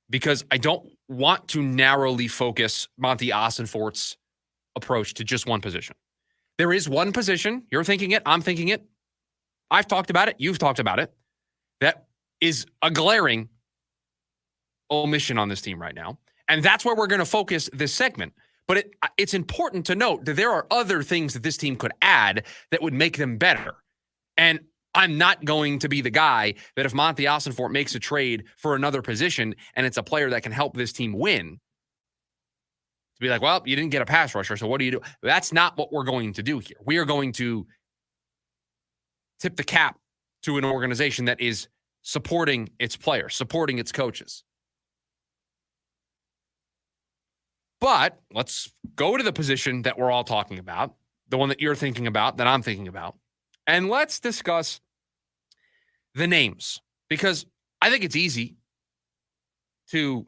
because I don't want to narrowly focus Monty Ossenfort's approach to just one position. There is one position, you're thinking it, I'm thinking it, I've talked about it, you've talked about it, that is a glaring omission on this team right now. And that's where we're going to focus this segment. But it's important to note that there are other things that this team could add that would make them better. And I'm not going to be the guy that if Monty Ossenfort makes a trade for another position and it's a player that can help this team win, to be like, well, you didn't get a pass rusher, so what do you do? That's not what we're going to do here. We are going to tip the cap to an organization that is supporting its players, supporting its coaches. But let's go to the position that we're all talking about, the one that you're thinking about, that I'm thinking about, and let's discuss the names, because I think it's easy to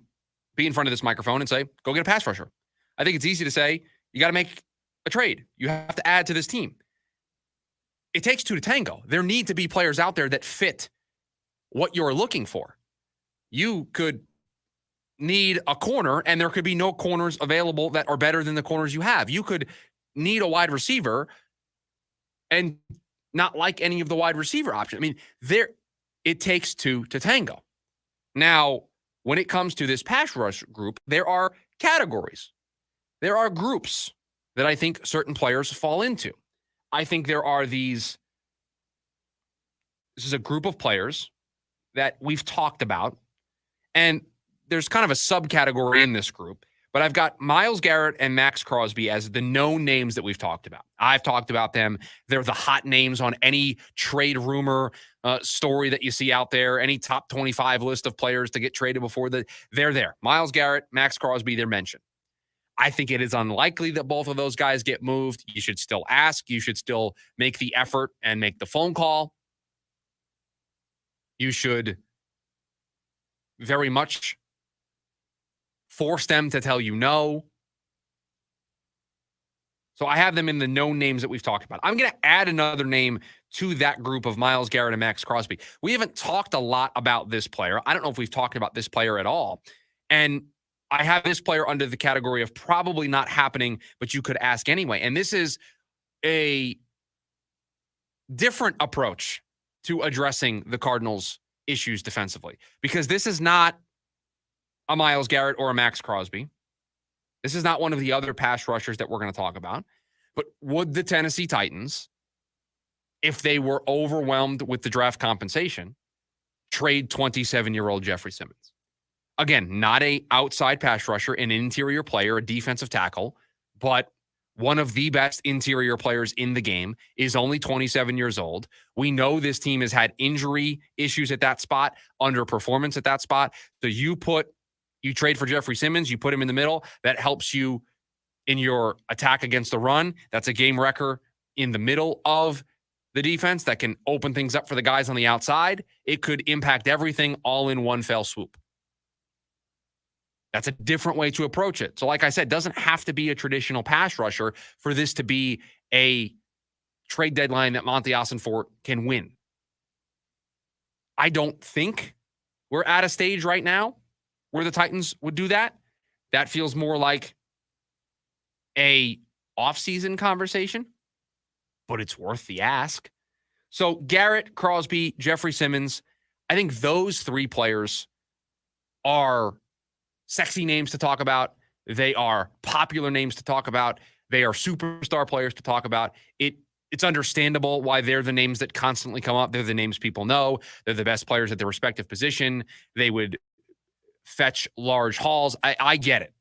be in front of this microphone and say, go get a pass rusher. I think it's easy to say, you got to make a trade. You have to add to this team. It takes two to tango. There need to be players out there that fit what you're looking for. You could need a corner, and there could be no corners available that are better than the corners you have. You could need a wide receiver and not like any of the wide receiver options. I mean, it takes two to tango. Now, when it comes to this pass rush group, there are categories. There are groups that I think certain players fall into. I think there are this is a group of players that we've talked about, and there's kind of a subcategory in this group, but I've got Myles Garrett and Max Crosby as the known names that we've talked about. I've talked about them. They're the hot names on any trade rumor story that you see out there, any top 25 list of players to get traded before they're there. Myles Garrett, Max Crosby, they're mentioned. I think it is unlikely that both of those guys get moved. You should still ask. You should still make the effort and make the phone call. You should very much force them to tell you no. So I have them in the known names that we've talked about. I'm going to add another name to that group of Myles Garrett and Max Crosby. We haven't talked a lot about this player. I don't know if we've talked about this player at all. And I have this player under the category of probably not happening, but you could ask anyway. And this is a different approach to addressing the Cardinals' issues defensively, because this is not a Myles Garrett or a Max Crosby. This is not one of the other pass rushers that we're going to talk about. But would the Tennessee Titans, if they were overwhelmed with the draft compensation, trade 27-year-old Jeffrey Simmons? Again, not a outside pass rusher, an interior player, a defensive tackle, but one of the best interior players in the game, is only 27 years old. We know this team has had injury issues at that spot, underperformance at that spot. So you trade for Jeffrey Simmons, you put him in the middle. That helps you in your attack against the run. That's a game wrecker in the middle of the defense that can open things up for the guys on the outside. It could impact everything all in one fell swoop. That's a different way to approach it. So like I said, it doesn't have to be a traditional pass rusher for this to be a trade deadline that Monty Ossenfort can win. I don't think we're at a stage right now where the Titans would do that. That feels more like a offseason conversation, but it's worth the ask. So Garrett, Crosby, Jeffrey Simmons, I think those three players are sexy names to talk about. They are popular names to talk about. They are superstar players to talk about. It's understandable why they're the names that constantly come up. They're the names people know. They're the best players at their respective position. They would fetch large hauls. I get it.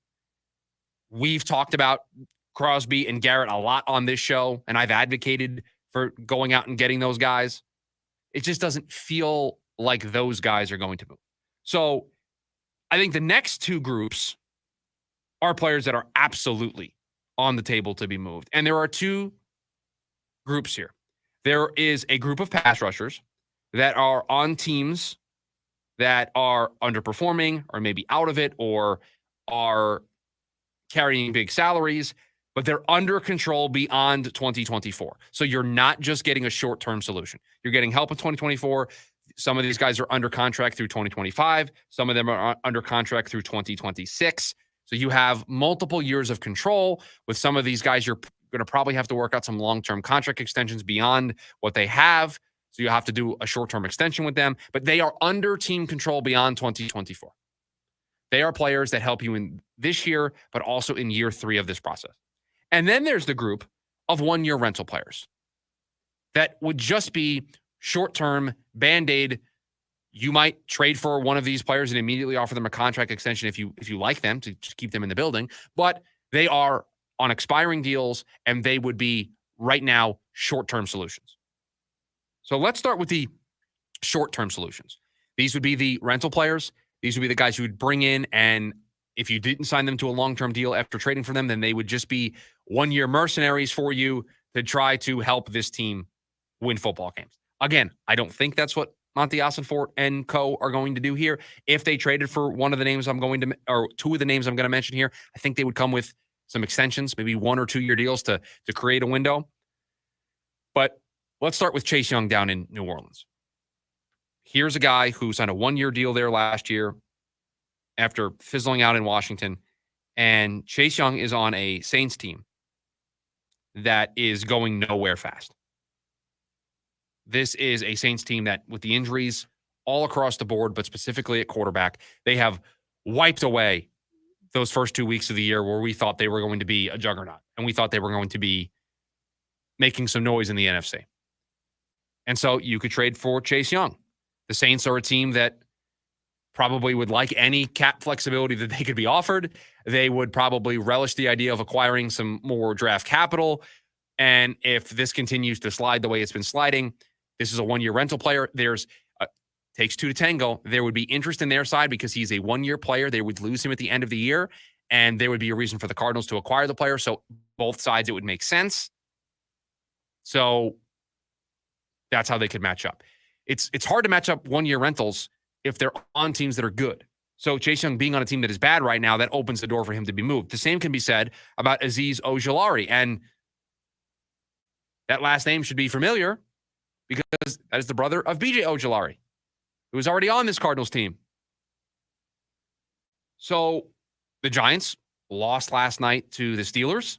We've talked about Crosby and Garrett a lot on this show, and I've advocated for going out and getting those guys. It just doesn't feel like those guys are going to move. So I think the next two groups are players that are absolutely on the table to be moved. And there are two groups here. There is a group of pass rushers that are on teams that are underperforming or maybe out of it or are carrying big salaries, but they're under control beyond 2024. So you're not just getting a short-term solution. You're getting help in 2024. Some of these guys are under contract through 2025. Some of them are under contract through 2026. So you have multiple years of control. With some of these guys, you're going to probably have to work out some long-term contract extensions beyond what they have. So you have to do a short-term extension with them. But they are under team control beyond 2024. They are players that help you in this year, but also in year 3 of this process. And then there's the group of one-year rental players that would just be short-term, Band-Aid. You might trade for one of these players and immediately offer them a contract extension if you like them to just keep them in the building. But they are on expiring deals, and they would be right now short-term solutions. So let's start with the short-term solutions. These would be the rental players. These would be the guys you would bring in, and if you didn't sign them to a long-term deal after trading for them, then they would just be one-year mercenaries for you to try to help this team win football games. Again, I don't think that's what Monty Ossenfort and co are going to do here. If they traded for one of the names or two of the names I'm going to mention here, I think they would come with some extensions, maybe 1 or 2 year deals to create a window. But let's start with Chase Young down in New Orleans. Here's a guy who signed a 1-year deal there last year after fizzling out in Washington. And Chase Young is on a Saints team that is going nowhere fast. This is a Saints team that, with the injuries all across the board, but specifically at quarterback, they have wiped away those first 2 weeks of the year where we thought they were going to be a juggernaut. And we thought they were going to be making some noise in the NFC. And so you could trade for Chase Young. The Saints are a team that probably would like any cap flexibility that they could be offered. They would probably relish the idea of acquiring some more draft capital. And if this continues to slide the way it's been sliding, this is a 1-year rental player. There's takes 2 to tango. There would be interest in their side because he's a 1-year player. They would lose him at the end of the year, and there would be a reason for the Cardinals to acquire the player. So both sides, it would make sense. So that's how they could match up. It's hard to match up 1-year rentals if they're on teams that are good. So Chase Young being on a team that is bad right now, that opens the door for him to be moved. The same can be said about Azeez Ojulari. And that last name should be familiar because that is the brother of B.J. Ojulari, who was already on this Cardinals team. So the Giants lost last night to the Steelers.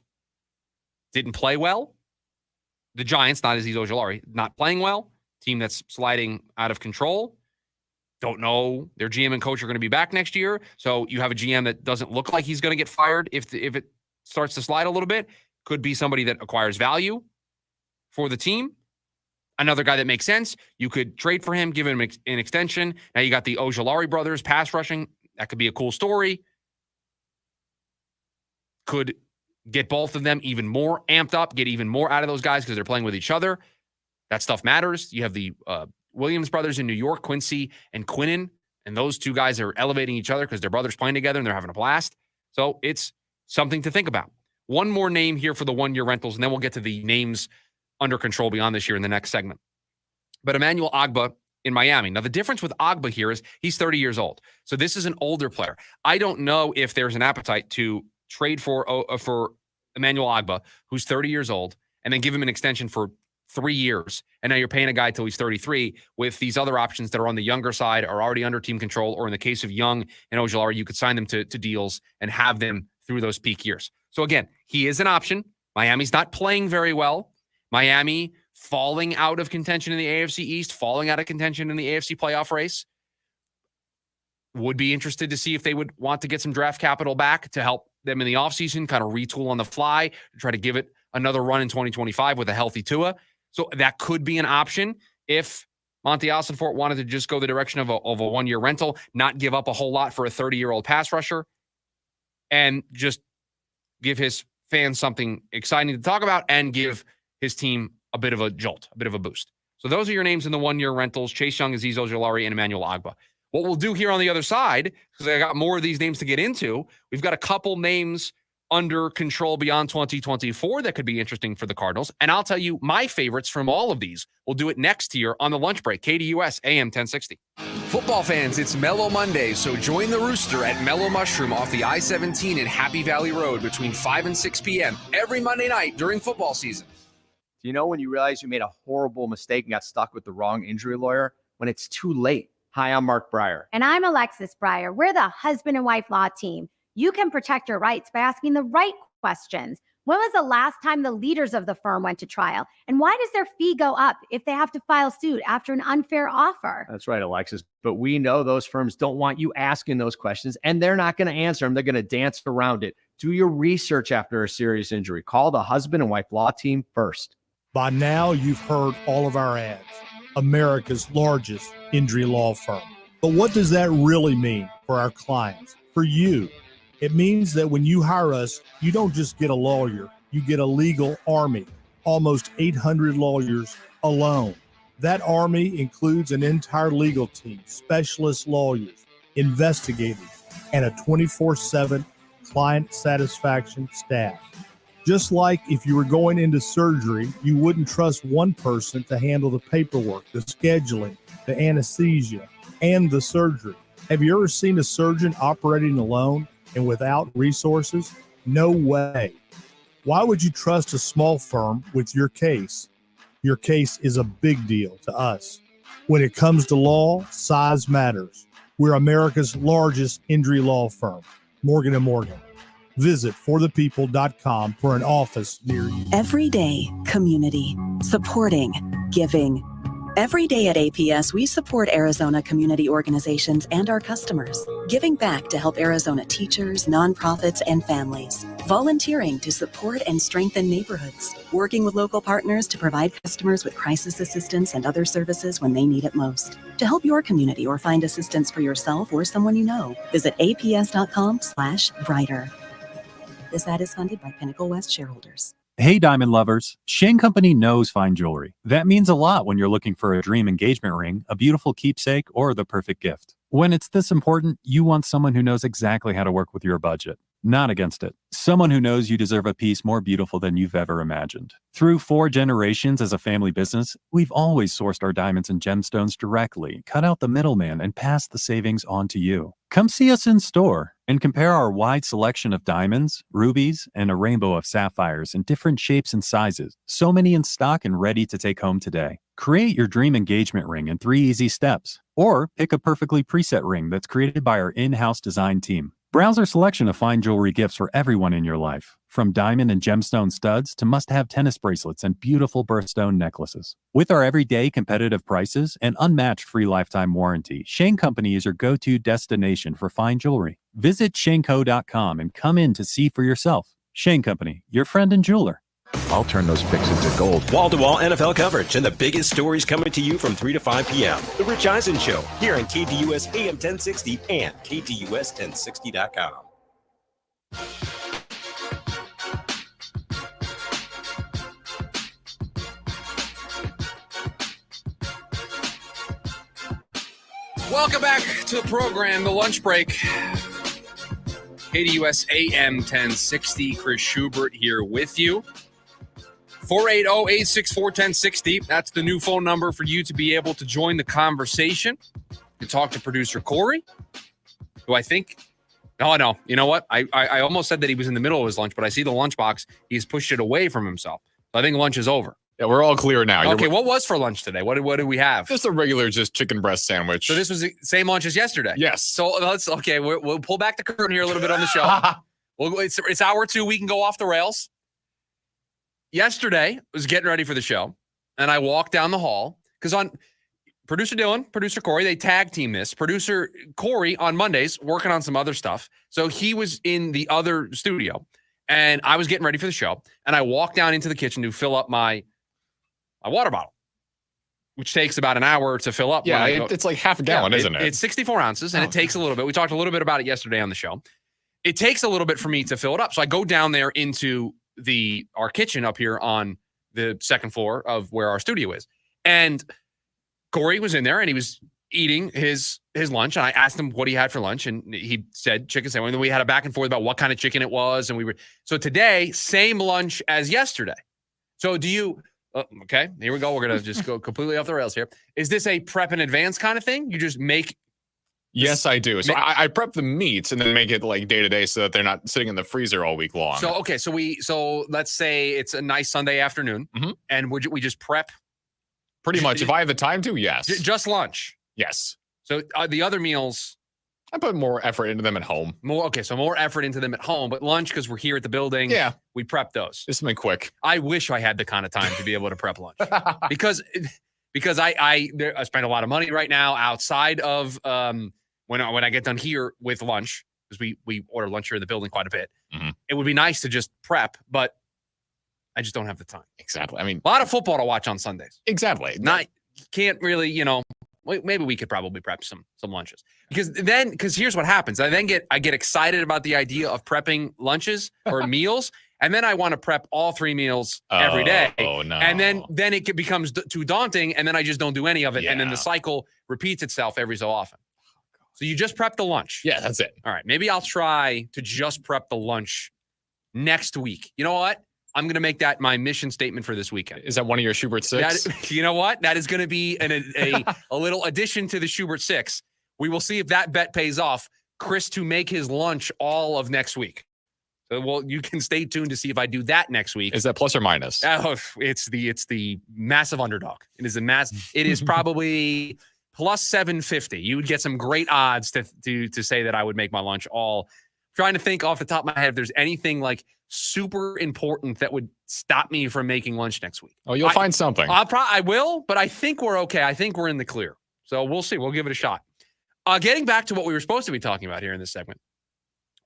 Didn't play well. The Giants, not Azeez Ojulari, not playing well. Team that's sliding out of control. Don't know their GM and coach are going to be back next year. So you have a GM that doesn't look like he's going to get fired if it starts to slide a little bit. Could be somebody that acquires value for the team. Another guy that makes sense. You could trade for him, give him an extension. Now you got the Ojulari brothers pass rushing. That could be a cool story. Could get both of them even more amped up, get even more out of those guys because they're playing with each other. That stuff matters. You have the Williams brothers in New York, Quincy and Quinnen, and those two guys are elevating each other because their brothers playing together and they're having a blast. So it's something to think about. One more name here for the 1-year rentals, and then we'll get to the names under control beyond this year in the next segment. But Emmanuel Ogbah in Miami. Now, the difference with Ogbah here is he's 30 years old. So this is an older player. I don't know if there's an appetite to trade for Emmanuel Ogbah, who's 30 years old, and then give him an extension for 3 years. And now you're paying a guy till he's 33 with these other options that are on the younger side, are already under team control, or in the case of Young and Ojulari, you could sign them to deals and have them through those peak years. So again, he is an option. Miami's not playing very well. Miami falling out of contention in the AFC East, falling out of contention in the AFC playoff race. Would be interested to see if they would want to get some draft capital back to help them in the offseason, kind of retool on the fly, to try to give it another run in 2025 with a healthy Tua. So that could be an option if Monty Ossenfort wanted to just go the direction of a 1-year rental, not give up a whole lot for a 30-year-old pass rusher, and just give his fans something exciting to talk about and give his team a bit of a jolt, a bit of a boost. So those are your names in the one-year rentals: Chase Young, Azeez Ojulari, and Emmanuel Agba. What we'll do here on the other side, because I got more of these names to get into, we've got a couple names under control beyond 2024 that could be interesting for the Cardinals. And I'll tell you my favorites from all of these. We'll do it next here on the lunch break. KDUS AM 1060. Football fans, it's Mellow Monday, so join the Rooster at Mellow Mushroom off the I-17 in Happy Valley Road between 5 and 6 p.m. every Monday night during football season. Do you know when you realize you made a horrible mistake and got stuck with the wrong injury lawyer? When it's too late. Hi, I'm Mark Breyer. And I'm Alexis Breyer. We're the husband and wife law team. You can protect your rights by asking the right questions. When was the last time the leaders of the firm went to trial? And why does their fee go up if they have to file suit after an unfair offer? That's right, Alexis. But we know those firms don't want you asking those questions, and they're not going to answer them. They're going to dance around it. Do your research after a serious injury. Call the husband and wife law team first. By now, you've heard all of our ads. America's largest injury law firm. But what does that really mean for our clients, for you? It means that when you hire us, you don't just get a lawyer, you get a legal army, almost 800 lawyers alone. That army includes an entire legal team, specialist lawyers, investigators, and a 24/7 client satisfaction staff. Just like if you were going into surgery, you wouldn't trust one person to handle the paperwork, the scheduling, the anesthesia, and the surgery. Have you ever seen a surgeon operating alone and without resources? No way. Why would you trust a small firm with your case? Your case is a big deal to us. When it comes to law, size matters. We're America's largest injury law firm, Morgan & Morgan. Visit forthepeople.com for an office near you. Every day, community, supporting, giving. Every day at APS, we support Arizona community organizations and our customers, giving back to help Arizona teachers, nonprofits, and families, volunteering to support and strengthen neighborhoods, working with local partners to provide customers with crisis assistance and other services when they need it most. To help your community or find assistance for yourself or someone you know, visit aps.com/brighter. This ad is funded by Pinnacle West shareholders. Hey, diamond lovers. Shane Company knows fine jewelry. That means a lot when you're looking for a dream engagement ring, a beautiful keepsake, or the perfect gift. When it's this important, you want someone who knows exactly how to work with your budget. Not against it. Someone who knows you deserve a piece more beautiful than you've ever imagined. Through 4 generations as a family business, we've always sourced our diamonds and gemstones directly, cut out the middleman, and passed the savings on to you. Come see us in store and compare our wide selection of diamonds, rubies, and a rainbow of sapphires in different shapes and sizes. So many in stock and ready to take home today. Create your dream engagement ring in 3 easy steps, or pick a perfectly preset ring that's created by our in-house design team. Browse our selection of fine jewelry gifts for everyone in your life, from diamond and gemstone studs to must-have tennis bracelets and beautiful birthstone necklaces. With our everyday competitive prices and unmatched free lifetime warranty, Shane Company is your go-to destination for fine jewelry. Visit shaneco.com and come in to see for yourself. Shane Company, your friend and jeweler. I'll turn those picks into gold. Wall-to-wall NFL coverage and the biggest stories coming to you from 3 to 5 p.m. The Rich Eisen Show here on KDUS AM 1060 and KDUS1060.com. Welcome back to the program, The Lunch Break. KDUS AM 1060, Chris Schubert here with you. 480-864-1060. That's the new phone number for you to be able to join the conversation. You talk to producer Corey, who I think... Oh, no. You know what? I almost said that he was in the middle of his lunch, but I see the lunchbox. He's pushed it away from himself. So I think lunch is over. Yeah, we're all clear now. Okay, what was for lunch today? What did we have? Just a regular chicken breast sandwich. So this was the same lunch as yesterday? Yes. So we'll pull back the curtain here a little bit on the show. It's hour 2. We can go off the rails. Yesterday, I was getting ready for the show, and I walked down the hall because on producer Dylan, producer Corey, they tag team this. Producer Corey on Mondays working on some other stuff. So he was in the other studio, and I was getting ready for the show, and I walked down into the kitchen to fill up my water bottle, which takes about an hour to fill up. Yeah, it's like half a gallon, isn't it? It's 64 ounces, and it takes a little bit. We talked a little bit about it yesterday on the show. It takes a little bit for me to fill it up. So I go down there into our kitchen up here on the second floor of where our studio is. And Corey was in there and he was eating his lunch. And I asked him what he had for lunch. And he said chicken sandwich. And then we had a back and forth about what kind of chicken it was. And so today, same lunch as yesterday. So do you, okay, here we go. We're going to just go completely off the rails here. Is this a prep in advance kind of thing? You just make. Yes, I do. So I prep the meats and then make it like day to day so that they're not sitting in the freezer all week long. So, okay. So let's say it's a nice Sunday afternoon and we just prep. Pretty much. If I have the time to, yes. Just lunch. Yes. So the other meals. I put more effort into them at home. So more effort into them at home, but lunch, because we're here at the building. Yeah. We prep those. Just something quick. I wish I had the kind of time to be able to prep lunch because I spend a lot of money right now outside of when I get done here with lunch, because we order lunch here in the building quite a bit. It would be nice to just prep, but I just don't have the time. Exactly. I mean, a lot of football to watch on Sundays. Exactly. Can't really, maybe we could probably prep some lunches because here's what happens. I get excited about the idea of prepping lunches or meals. And then I want to prep all 3 meals every day. Oh, no. And then it becomes too daunting. And then I just don't do any of it. Yeah. And then the cycle repeats itself every so often. So you just prep the lunch. Yeah, that's it. All right. Maybe I'll try to just prep the lunch next week. You know what? I'm going to make that my mission statement for this weekend. Is that one of your Schubert 6? You know what? That is going to be a little addition to the Schubert 6. We will see if that bet pays off. Chris to make his lunch all of next week. So, you can stay tuned to see if I do that next week. Is that plus or minus? Oh, it's the massive underdog. It is probably plus 750. You would get some great odds to say that I would make my lunch all. Trying to think off the top of my head if there's anything like super important that would stop me from making lunch next week. Oh, you'll find something. I will, but I think we're okay. I think we're in the clear. So we'll see. We'll give it a shot. Getting back to what we were supposed to be talking about here in this segment.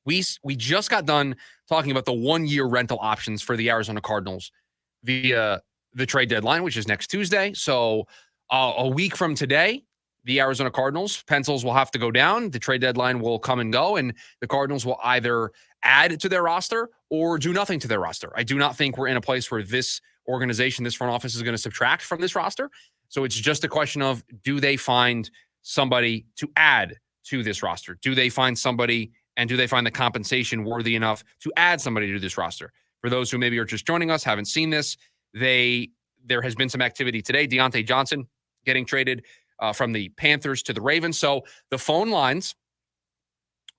We just got done talking about the 1-year rental options for the Arizona Cardinals via the trade deadline, which is next Tuesday. So a week from today, the Arizona Cardinals pencils will have to go down. The trade deadline will come and go, and the Cardinals will either add to their roster or do nothing to their roster. I do not think we're in a place where this organization, this front office is going to subtract from this roster. So it's just a question of, do they find somebody to add to this roster? Do they find somebody, and do they find the compensation worthy enough to add somebody to this roster? For those who maybe are just joining us, haven't seen this, there has been some activity today. Deontay Johnson getting traded from the Panthers to the Ravens. So the phone lines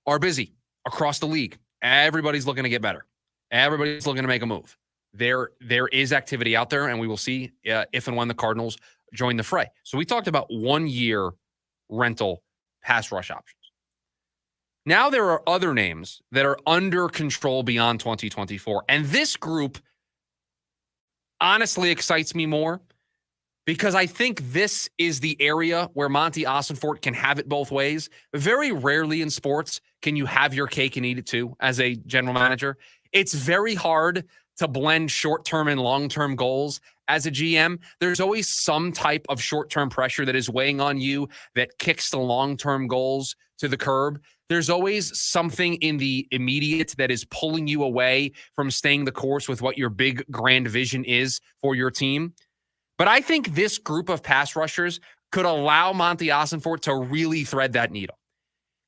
are busy across the league. Everybody's looking to get better. Everybody's looking to make a move. There is activity out there, and we will see if and when the Cardinals join the fray. So we talked about 1-year rental pass rush options. Now there are other names that are under control beyond 2024. And this group honestly excites me more because I think this is the area where Monty Ossenfort can have it both ways. Very rarely in sports can you have your cake and eat it too as a general manager. It's very hard to blend short-term and long-term goals as a GM. There's always some type of short-term pressure that is weighing on you that kicks the long-term goals to the curb. There's always something in the immediate that is pulling you away from staying the course with what your big grand vision is for your team. But I think this group of pass rushers could allow Monty Ossenfort to really thread that needle.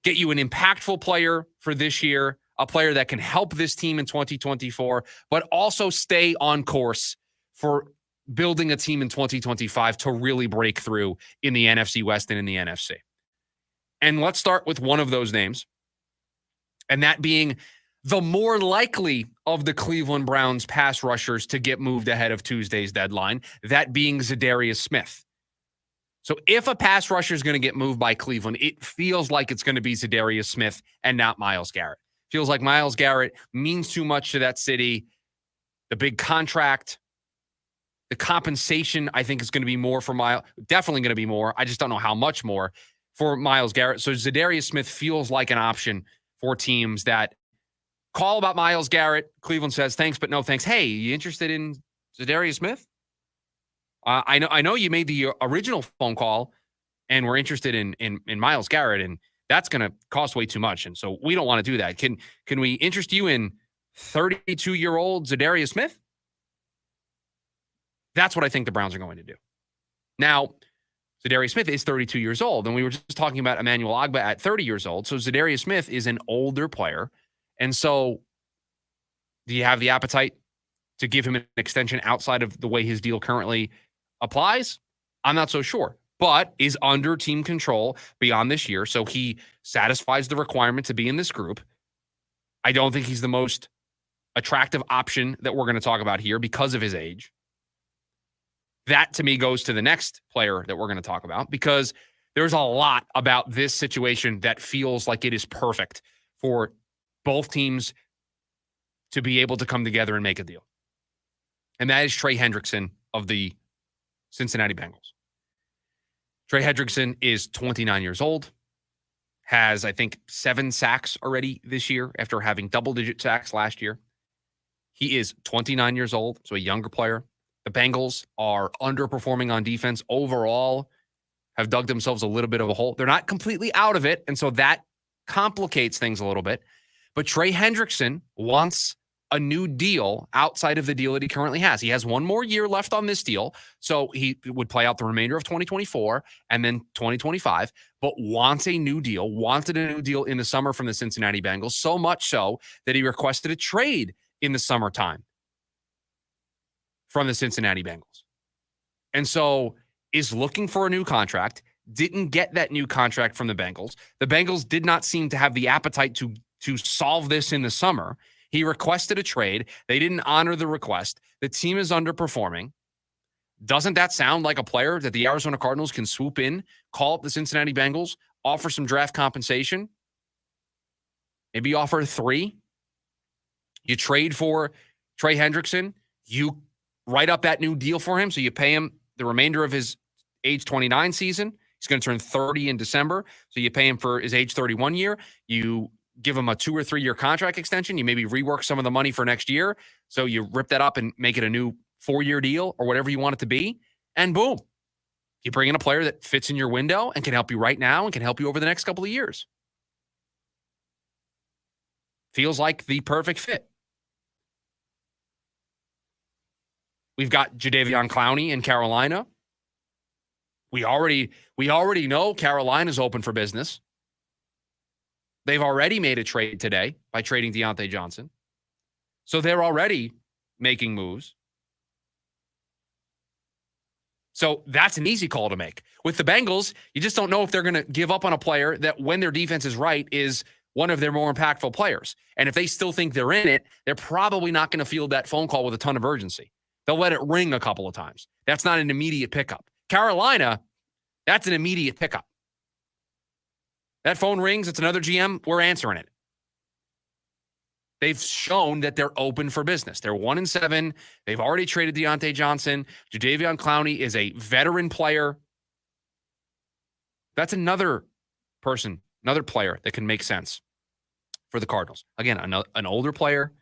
Get you an impactful player for this year, a player that can help this team in 2024, but also stay on course for building a team in 2025 to really break through in the NFC West and in the NFC. And let's start with one of those names, and that being the more likely of the Cleveland Browns pass rushers to get moved ahead of Tuesday's deadline, that being Zadarius Smith. So if a pass rusher is going to get moved by Cleveland, it feels like it's going to be Zadarius Smith and not Myles Garrett. Feels like Myles Garrett means too much to that city. The big contract, the compensation, I think is going to be more for Myles. Definitely going to be more. I just don't know how much more for Myles Garrett. So Zadarius Smith feels like an option for teams that call about Myles Garrett. Cleveland says, thanks, but no thanks. Hey, you interested in Zadarius Smith? I know you made the original phone call and we're interested in Myles Garrett, and that's going to cost way too much. And so we don't want to do that. Can we interest you in 32-year-old Zadarius Smith? That's what I think the Browns are going to do. Now, Zadarius Smith is 32 years old, and we were just talking about Emmanuel Ogbah at 30 years old. So Zadarius Smith is an older player. And so do you have the appetite to give him an extension outside of the way his deal currently applies? I'm not so sure, but is under team control beyond this year. So he satisfies the requirement to be in this group. I don't think he's the most attractive option that we're going to talk about here because of his age. That, to me, goes to the next player that we're going to talk about, because there's a lot about this situation that feels like it is perfect for both teams to be able to come together and make a deal. And that is Trey Hendrickson of the Cincinnati Bengals. Trey Hendrickson is 29 years old, has, I think, 7 sacks already this year after having double-digit sacks last year. He is 29 years old, so a younger player. The Bengals are underperforming on defense overall, have dug themselves a little bit of a hole. They're not completely out of it, and so that complicates things a little bit. But Trey Hendrickson wants a new deal outside of the deal that he currently has. He has 1 more year left on this deal, so he would play out the remainder of 2024 and then 2025, but wants a new deal, wanted a new deal in the summer from the Cincinnati Bengals, so much so that he requested a trade in the summertime from the Cincinnati Bengals. And so is looking for a new contract, didn't get that new contract from the Bengals. The Bengals did not seem to have the appetite to solve this in the summer. He requested a trade. They didn't honor the request. The team is underperforming. Doesn't that sound like a player that the Arizona Cardinals can swoop in, call up the Cincinnati Bengals, offer some draft compensation? Maybe offer 3. You trade for Trey Hendrickson. You write up that new deal for him, so you pay him the remainder of his age 29 season. He's going to turn 30 in December, so you pay him for his age 31 year. You give him a 2 or 3 year contract extension. You maybe rework some of the money for next year, so you rip that up and make it a new 4-year deal or whatever you want it to be, and boom. You bring in a player that fits in your window and can help you right now and can help you over the next couple of years. Feels like the perfect fit. We've got Jadeveon Clowney in Carolina. We already know Carolina's open for business. They've already made a trade today by trading Deontay Johnson. So they're already making moves. So that's an easy call to make. With the Bengals, you just don't know if they're going to give up on a player that, when their defense is right, is one of their more impactful players. And if they still think they're in it, they're probably not going to field that phone call with a ton of urgency. They'll let it ring a couple of times. That's not an immediate pickup. Carolina, that's an immediate pickup. That phone rings, it's another GM, we're answering it. They've shown that they're open for business. They're 1-7. They've already traded Deontay Johnson. Jadeveon Clowney is a veteran player. That's another person, another player that can make sense for the Cardinals. Again, an older player,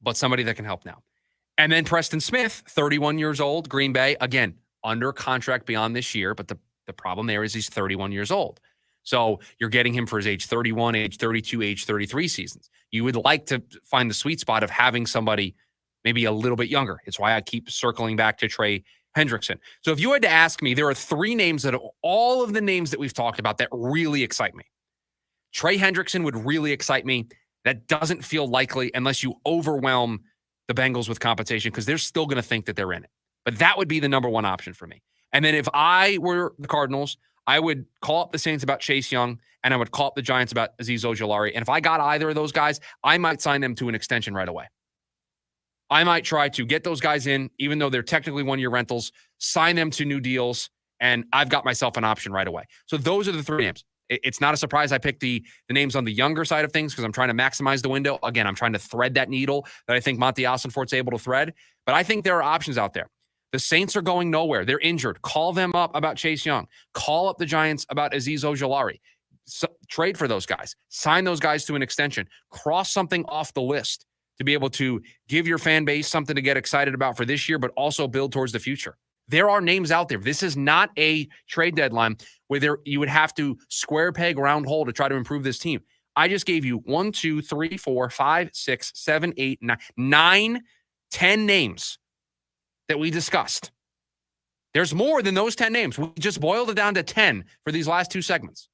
but somebody that can help now. And then Preston Smith, 31 years old, Green Bay, again, under contract beyond this year, but the problem there is he's 31 years old. So you're getting him for his age 31, age 32, age 33 seasons. You would like to find the sweet spot of having somebody maybe a little bit younger. It's why I keep circling back to Trey Hendrickson. So if you had to ask me, there are 3 names that all of the names that we've talked about that really excite me. Trey Hendrickson would really excite me. That doesn't feel likely unless you overwhelm the Bengals with compensation, because they're still going to think that they're in it. But that would be the number 1 option for me. And then if I were the Cardinals, I would call up the Saints about Chase Young, and I would call up the Giants about Azeez Ojulari. And if I got either of those guys, I might sign them to an extension right away. I might try to get those guys in, even though they're technically 1-year rentals, sign them to new deals, and I've got myself an option right away. So those are the 3 names. It's not a surprise I picked the names on the younger side of things, because I'm trying to maximize the window. Again, I'm trying to thread that needle that I think Monty Alsonfort's able to thread. But I think there are options out there. The Saints are going nowhere. They're injured. Call them up about Chase Young. Call up the Giants about Azeez Ojulari. Trade for those guys. Sign those guys to an extension. Cross something off the list to be able to give your fan base something to get excited about for this year, but also build towards the future. There are names out there. This is not a trade deadline where you would have to square peg, round hole to try to improve this team. I just gave you 1, 2, 3, 4, 5, 6, 7, 8, 9, 10 names that we discussed. There's more than those 10 names. We just boiled it down to 10 for these last two segments.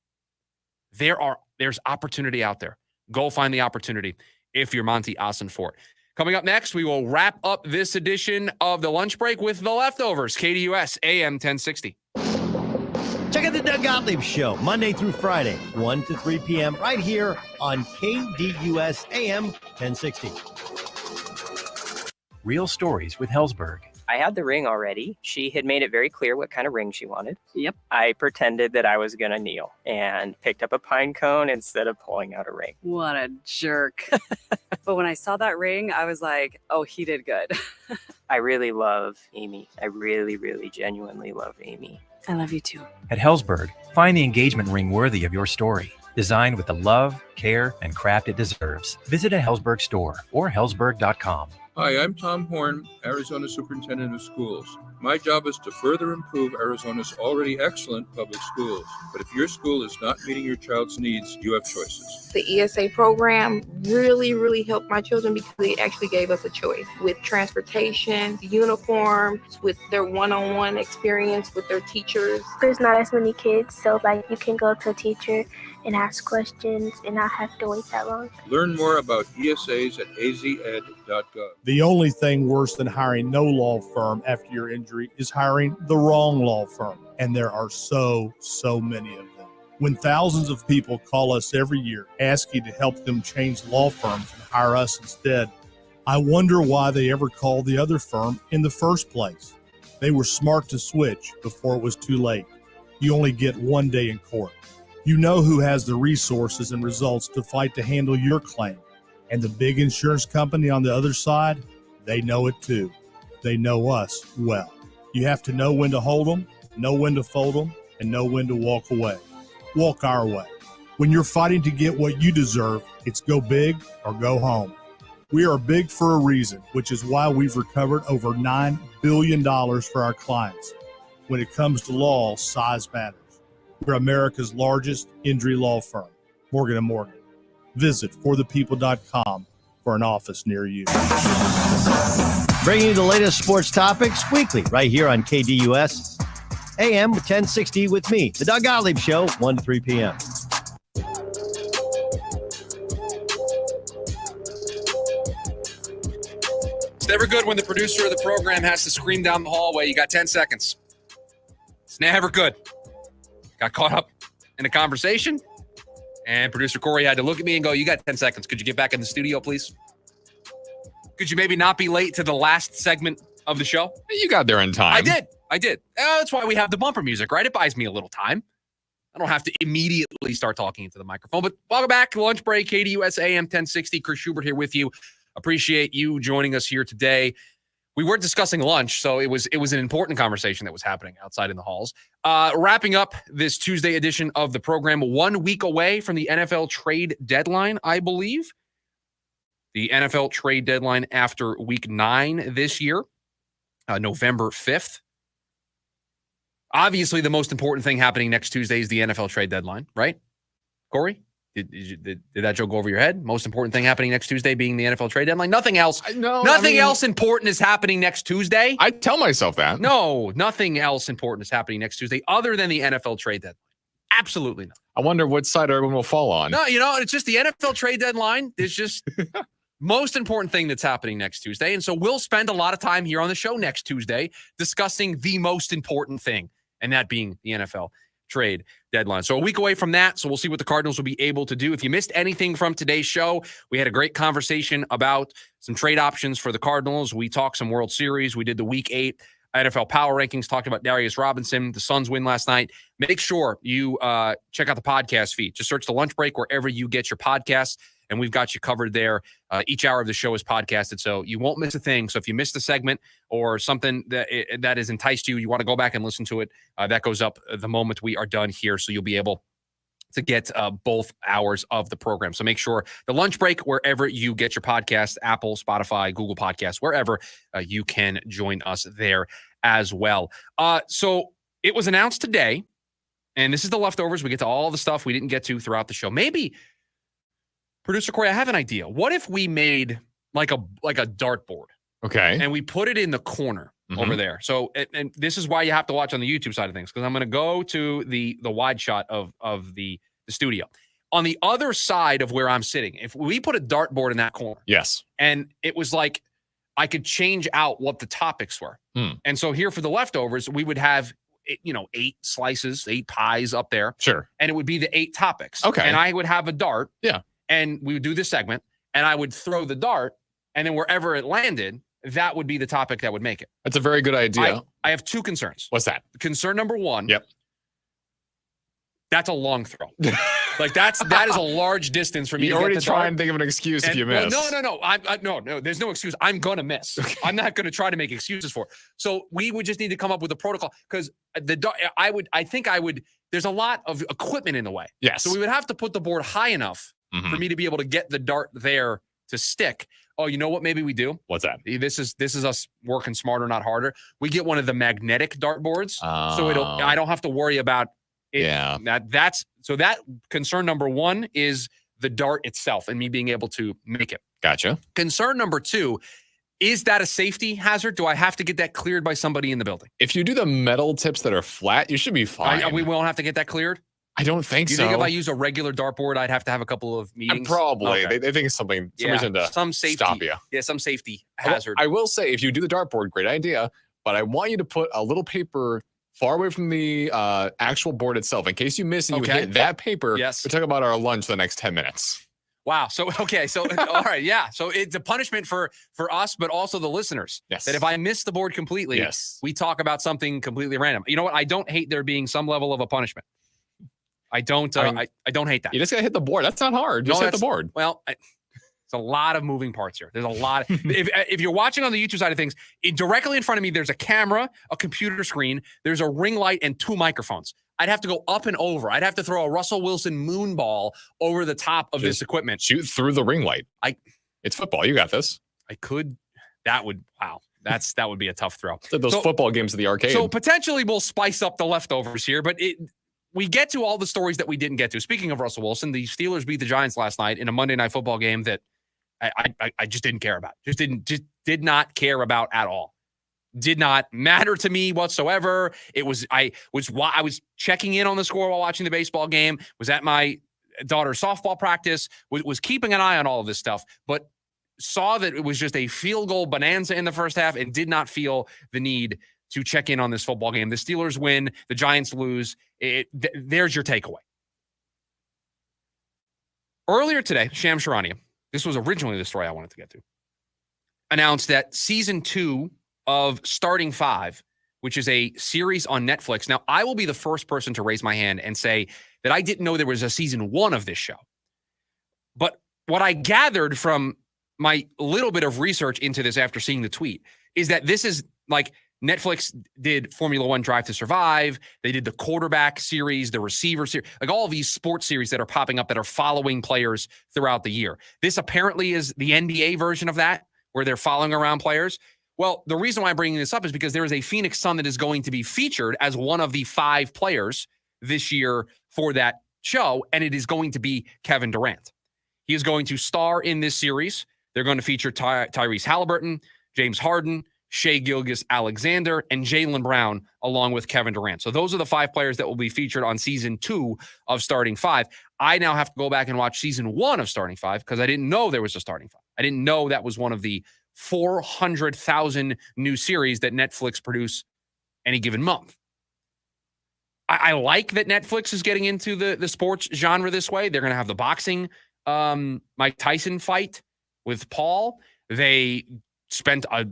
There's opportunity out there. Go find the opportunity if you're Monty Ossenfort. Coming up next, we will wrap up this edition of the lunch break with the leftovers. KDUS AM 1060. Check out the Doug Gottlieb Show, Monday through Friday, 1 to 3 p.m., right here on KDUS AM 1060. Real stories with Hellsberg. I had the ring already. She had made it very clear what kind of ring she wanted. Yep. I pretended that I was going to kneel and picked up a pine cone instead of pulling out a ring. What a jerk. But when I saw that ring, I was like, oh, he did good. I really love Amy. I really, really genuinely love Amy. I love you too. At Hellsberg, find the engagement ring worthy of your story. Designed with the love, care, and craft it deserves. Visit a Hellsberg store or hellsberg.com. Hi, I'm Tom Horn, Arizona Superintendent of Schools. My job is to further improve Arizona's already excellent public schools. But if your school is not meeting your child's needs, you have choices. The ESA program really helped my children because it actually gave us a choice with transportation, uniforms, with their one-on-one experience with their teachers. There's not as many kids, so you can go to a teacher and ask questions and not have to wait that long. Learn more about ESAs at azed.gov. The only thing worse than hiring no law firm after your injury is hiring the wrong law firm. And there are so many of them. When thousands of people call us every year asking to help them change law firms and hire us instead, I wonder why they ever called the other firm in the first place. They were smart to switch before it was too late. You only get one day in court. You know who has the resources and results to fight to handle your claim. And the big insurance company on the other side, they know it too. They know us well. You have to know when to hold them, know when to fold them, and know when to walk away. Walk our way. When you're fighting to get what you deserve, it's go big or go home. We are big for a reason, which is why we've recovered over $9 billion for our clients. When it comes to law, size matters. We're America's largest injury law firm, Morgan & Morgan. Visit forthepeople.com for an office near you. Bringing you the latest sports topics weekly right here on KDUS AM 1060 with me, the Doug Gottlieb Show, 1 to 3 p.m. It's never good when the producer of the program has to scream down the hallway. You got 10 seconds. It's never good. Got caught up in a conversation, and producer Corey had to look at me and go, you got 10 seconds. Could you get back in the studio, please? Could you maybe not be late to the last segment of the show? You got there in time. I did. That's why we have the bumper music, right? It buys me a little time. I don't have to immediately start talking into the microphone. But welcome back. Lunch break, KDUS AM 1060. Chris Schubert here with you. Appreciate you joining us here today. We weren't discussing lunch, so it was an important conversation that was happening outside in the halls. Wrapping up this Tuesday edition of the program, 1 week away from the NFL trade deadline, I believe. The NFL trade deadline after week 9 this year, November 5th. Obviously, the most important thing happening next Tuesday is the NFL trade deadline, right? Corey? Did that joke go over your head? Most important thing happening next Tuesday being the NFL trade deadline? Nothing else. Nothing else important is happening next Tuesday. I tell myself that. No, nothing else important is happening next Tuesday other than the NFL trade deadline. Absolutely not. I wonder what side everyone will fall on. No, it's just the NFL trade deadline is just most important thing that's happening next Tuesday. And so we'll spend a lot of time here on the show next Tuesday discussing the most important thing, and that being the NFL trade deadline. So a week away from that. So we'll see what the Cardinals will be able to do. If you missed anything from today's show, we had a great conversation about some trade options for the Cardinals. We talked some World Series. We did the Week 8 NFL Power Rankings, talked about Darius Robinson, the Suns win last night. Make sure you check out the podcast feed. Just search The Lunch Break wherever you get your podcasts, and we've got you covered there. Each hour of the show is podcasted, so you won't miss a thing. So if you missed a segment or something that has enticed you, you want to go back and listen to it, that goes up the moment we are done here, so you'll be able to get both hours of the program. So make sure The Lunch Break, wherever you get your podcast, Apple, Spotify, Google Podcasts, wherever you can join us there as well. So it was announced today, and this is the leftovers. We get to all the stuff we didn't get to throughout the show. Maybe Producer Corey, I have an idea. What if we made like a dartboard? Okay. And we put it in the corner over there. So, and this is why you have to watch on the YouTube side of things, because I'm going to go to the wide shot of the studio. On the other side of where I'm sitting, if we put a dartboard in that corner, yes, and it was like I could change out what the topics were. And so here for the leftovers, we would have 8 slices, 8 pies up there. Sure. And it would be the 8 topics. Okay. And I would have a dart. Yeah. And we would do this segment, and I would throw the dart, and then wherever it landed, that would be the topic that would make it. That's a very good idea. I have 2 concerns. What's that? Concern number 1. Yep. That's a long throw. Like that is a large distance for me. You to already get the try dart. and think of an excuse if you miss. Well, no. There's no excuse. I'm gonna miss. I'm not gonna try to make excuses for it. So we would just need to come up with a protocol, because I think I would. There's a lot of equipment in the way. Yes. So we would have to put the board high enough for me to be able to get the dart there to stick. Oh, you know what? Maybe we do. What's that? This is us working smarter, not harder. We get one of the magnetic dartboards, so I don't have to worry about it. Yeah. That's that concern number 1 is the dart itself and me being able to make it. Gotcha. Concern number 2, is that a safety hazard? Do I have to get that cleared by somebody in the building? If you do the metal tips that are flat, you should be fine. We won't have to get that cleared? I don't think you so. You think if I use a regular dartboard, I'd have to have a couple of meetings? Probably. Okay. They think it's some reason to some safety, stop you. Yeah, some safety hazard. I will say, if you do the dartboard, great idea, but I want you to put a little paper far away from the actual board itself. In case you miss and you hit that paper, yes, we're talking about our lunch for the next 10 minutes. Wow. So, all right. Yeah. So it's a punishment for us, but also the listeners. Yes. That if I miss the board completely, we talk about something completely random. You know what? I don't hate there being some level of a punishment. I don't hate that. You just got to hit the board. That's not hard. Just hit the board. Well, it's a lot of moving parts here. There's a lot. If you're watching on the YouTube side of things, directly in front of me, there's a camera, a computer screen, there's a ring light, and 2 microphones. I'd have to go up and over. I'd have to throw a Russell Wilson moon ball over the top of this equipment. Shoot through the ring light. It's football. You got this. I could. That would be a tough throw. Those football games at the arcade. So potentially we'll spice up the leftovers here, but we get to all the stories that we didn't get to. Speaking of Russell Wilson, the Steelers beat the Giants last night in a Monday Night Football game that I just didn't care about. Just did not care about at all. Did not matter to me whatsoever. I was checking in on the score while watching the baseball game, was at my daughter's softball practice, was keeping an eye on all of this stuff, but saw that it was just a field goal bonanza in the first half and did not feel the need to check in on this football game. The Steelers win, the Giants lose. There's your takeaway. Earlier today, Sham Charania, this was originally the story I wanted to get to, announced that season 2 of Starting 5, which is a series on Netflix. Now, I will be the first person to raise my hand and say that I didn't know there was a season 1 of this show. But what I gathered from my little bit of research into this after seeing the tweet is that this is like Netflix did Formula 1 Drive to Survive. They did the quarterback series, the receiver series, like all of these sports series that are popping up that are following players throughout the year. This apparently is the NBA version of that, where they're following around players. Well, the reason why I'm bringing this up is because there is a Phoenix Sun that is going to be featured as one of the 5 players this year for that show, and it is going to be Kevin Durant. He is going to star in this series. They're going to feature Tyrese Halliburton, James Harden, Shai Gilgeous-Alexander, and Jaylen Brown, along with Kevin Durant. So those are the 5 players that will be featured on season 2 of Starting 5. I now have to go back and watch season 1 of Starting 5 because I didn't know there was a Starting 5. I didn't know that was one of the 400,000 new series that Netflix produce any given month. I like that Netflix is getting into the sports genre this way. They're going to have the boxing Mike Tyson fight with Paul. They spent a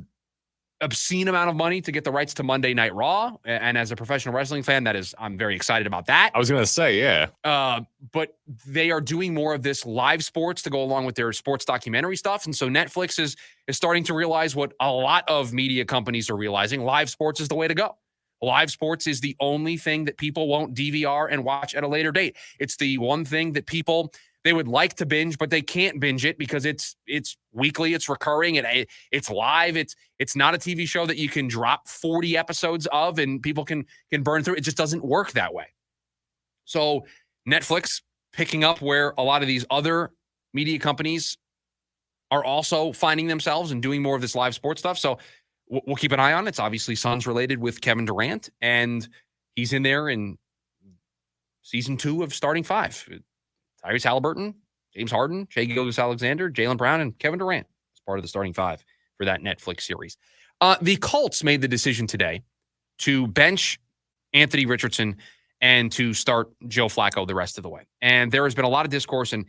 obscene amount of money to get the rights to Monday Night Raw. And as a professional wrestling fan, I'm very excited about that. I was going to say, yeah. But they are doing more of this live sports to go along with their sports documentary stuff. And so Netflix is starting to realize what a lot of media companies are realizing. Live sports is the way to go. Live sports is the only thing that people won't DVR and watch at a later date. It's the one thing that people, they would like to binge, but they can't binge it because it's weekly, it's recurring, it's live. It's not a TV show that you can drop 40 episodes of and people can burn through. It just doesn't work that way. So Netflix picking up where a lot of these other media companies are also finding themselves and doing more of this live sports stuff. So we'll keep an eye on it. It's obviously Suns related with Kevin Durant, and he's in there in season 2 of Starting Five. Tyrese Halliburton, James Harden, Shai Gilgeous-Alexander, Jaylen Brown, and Kevin Durant as part of the Starting Five for that Netflix series. The Colts made the decision today to bench Anthony Richardson and to start Joe Flacco the rest of the way. And there has been a lot of discourse, and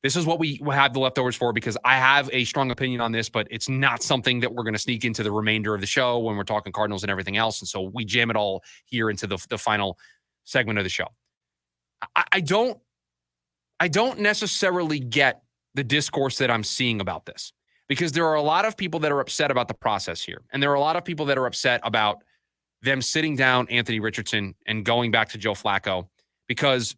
this is what we have the leftovers for, because I have a strong opinion on this, but it's not something that we're going to sneak into the remainder of the show when we're talking Cardinals and everything else. And so we jam it all here into the final segment of the show. I don't necessarily get the discourse that I'm seeing about this, because there are a lot of people that are upset about the process here. And there are a lot of people that are upset about them sitting down Anthony Richardson and going back to Joe Flacco, because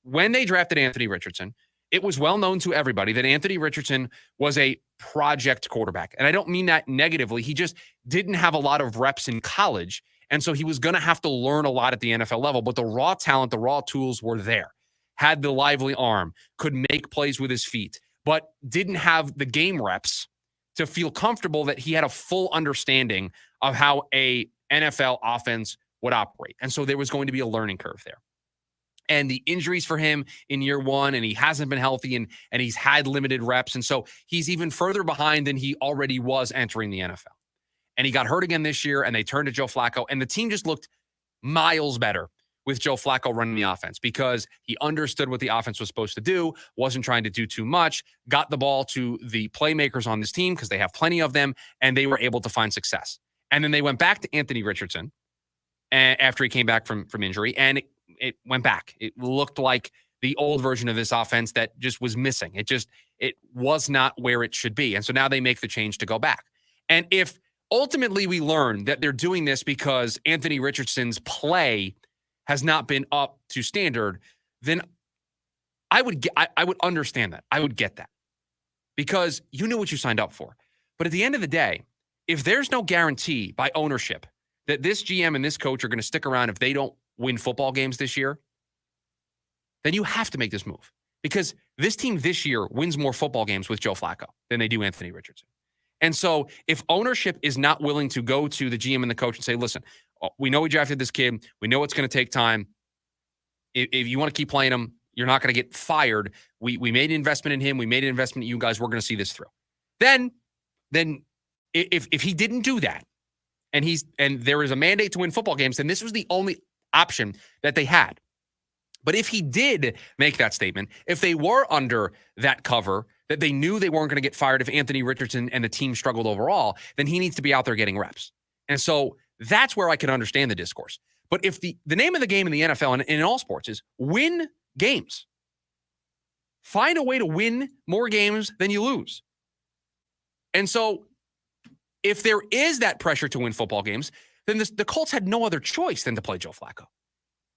when they drafted Anthony Richardson, it was well known to everybody that Anthony Richardson was a project quarterback. And I don't mean that negatively. He just didn't have a lot of reps in college. And so he was going to have to learn a lot at the NFL level. But the raw talent, the raw tools were there. Had the lively arm, could make plays with his feet, but didn't have the game reps to feel comfortable that he had a full understanding of how a NFL offense would operate. And so there was going to be a learning curve there. And the injuries for him in year 1, and he hasn't been healthy, and he's had limited reps. And so he's even further behind than he already was entering the NFL. And he got hurt again this year, and they turned to Joe Flacco, and the team just looked miles better with Joe Flacco running the offense, because he understood what the offense was supposed to do, wasn't trying to do too much, got the ball to the playmakers on this team because they have plenty of them, and they were able to find success. And then they went back to Anthony Richardson after he came back from injury, and it went back. It looked like the old version of this offense that just was missing. It was not where it should be. And so now they make the change to go back. And if ultimately we learn that they're doing this because Anthony Richardson's play has not been up to standard, then I would understand that. I would get that, because you knew what you signed up for. But at the end of the day, if there's no guarantee by ownership that this GM and this coach are going to stick around if they don't win football games this year, then you have to make this move, because this team this year wins more football games with Joe Flacco than they do Anthony Richardson. And so if ownership is not willing to go to the GM and the coach and say, listen, we know we drafted this kid. We know it's going to take time. If you want to keep playing him, you're not going to get fired. We made an investment in him. We made an investment in you guys. We're going to see this through. Then if he didn't do that, and there is a mandate to win football games, then this was the only option that they had. But if he did make that statement, if they were under that cover, that they knew they weren't going to get fired if Anthony Richardson and the team struggled overall, then he needs to be out there getting reps. And so that's where I can understand the discourse. But if the name of the game in the NFL and in all sports is win games, find a way to win more games than you lose. And so if there is that pressure to win football games, then the Colts had no other choice than to play Joe Flacco.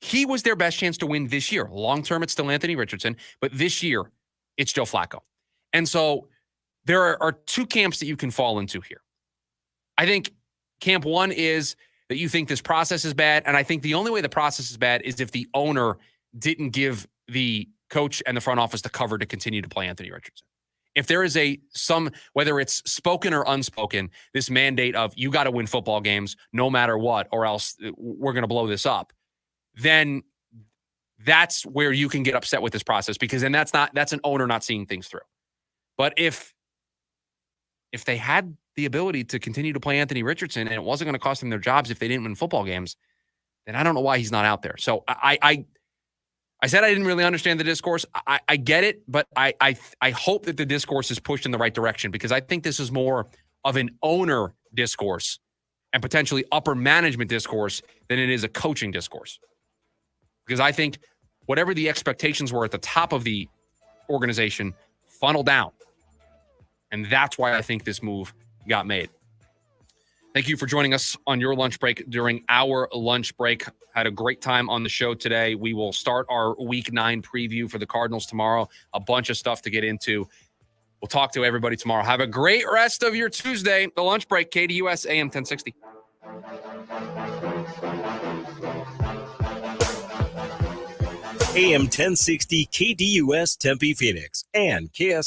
He was their best chance to win this year. Long term, it's still Anthony Richardson, but this year, it's Joe Flacco. And so there are two camps that you can fall into here. I think camp one is that you think this process is bad, and I think the only way the process is bad is if the owner didn't give the coach and the front office the cover to continue to play Anthony Richardson. If there is whether it's spoken or unspoken, this mandate of you got to win football games no matter what, or else we're going to blow this up, then that's where you can get upset with this process, because then that's an owner not seeing things through. But if they had the ability to continue to play Anthony Richardson and it wasn't going to cost them their jobs if they didn't win football games, then I don't know why he's not out there. So I said I didn't really understand the discourse. I get it, but I hope that the discourse is pushed in the right direction, because I think this is more of an owner discourse and potentially upper management discourse than it is a coaching discourse. Because I think whatever the expectations were at the top of the organization funnel down. And that's why I think this move got made. Thank you for joining us on your lunch break during our lunch break. Had a great time on the show today. We will start our Week 9 preview for the Cardinals tomorrow. A bunch of stuff to get into. We'll talk to everybody tomorrow. Have a great rest of your Tuesday. The lunch break, KDUS AM 1060. AM 1060 KDUS Tempe Phoenix and KSL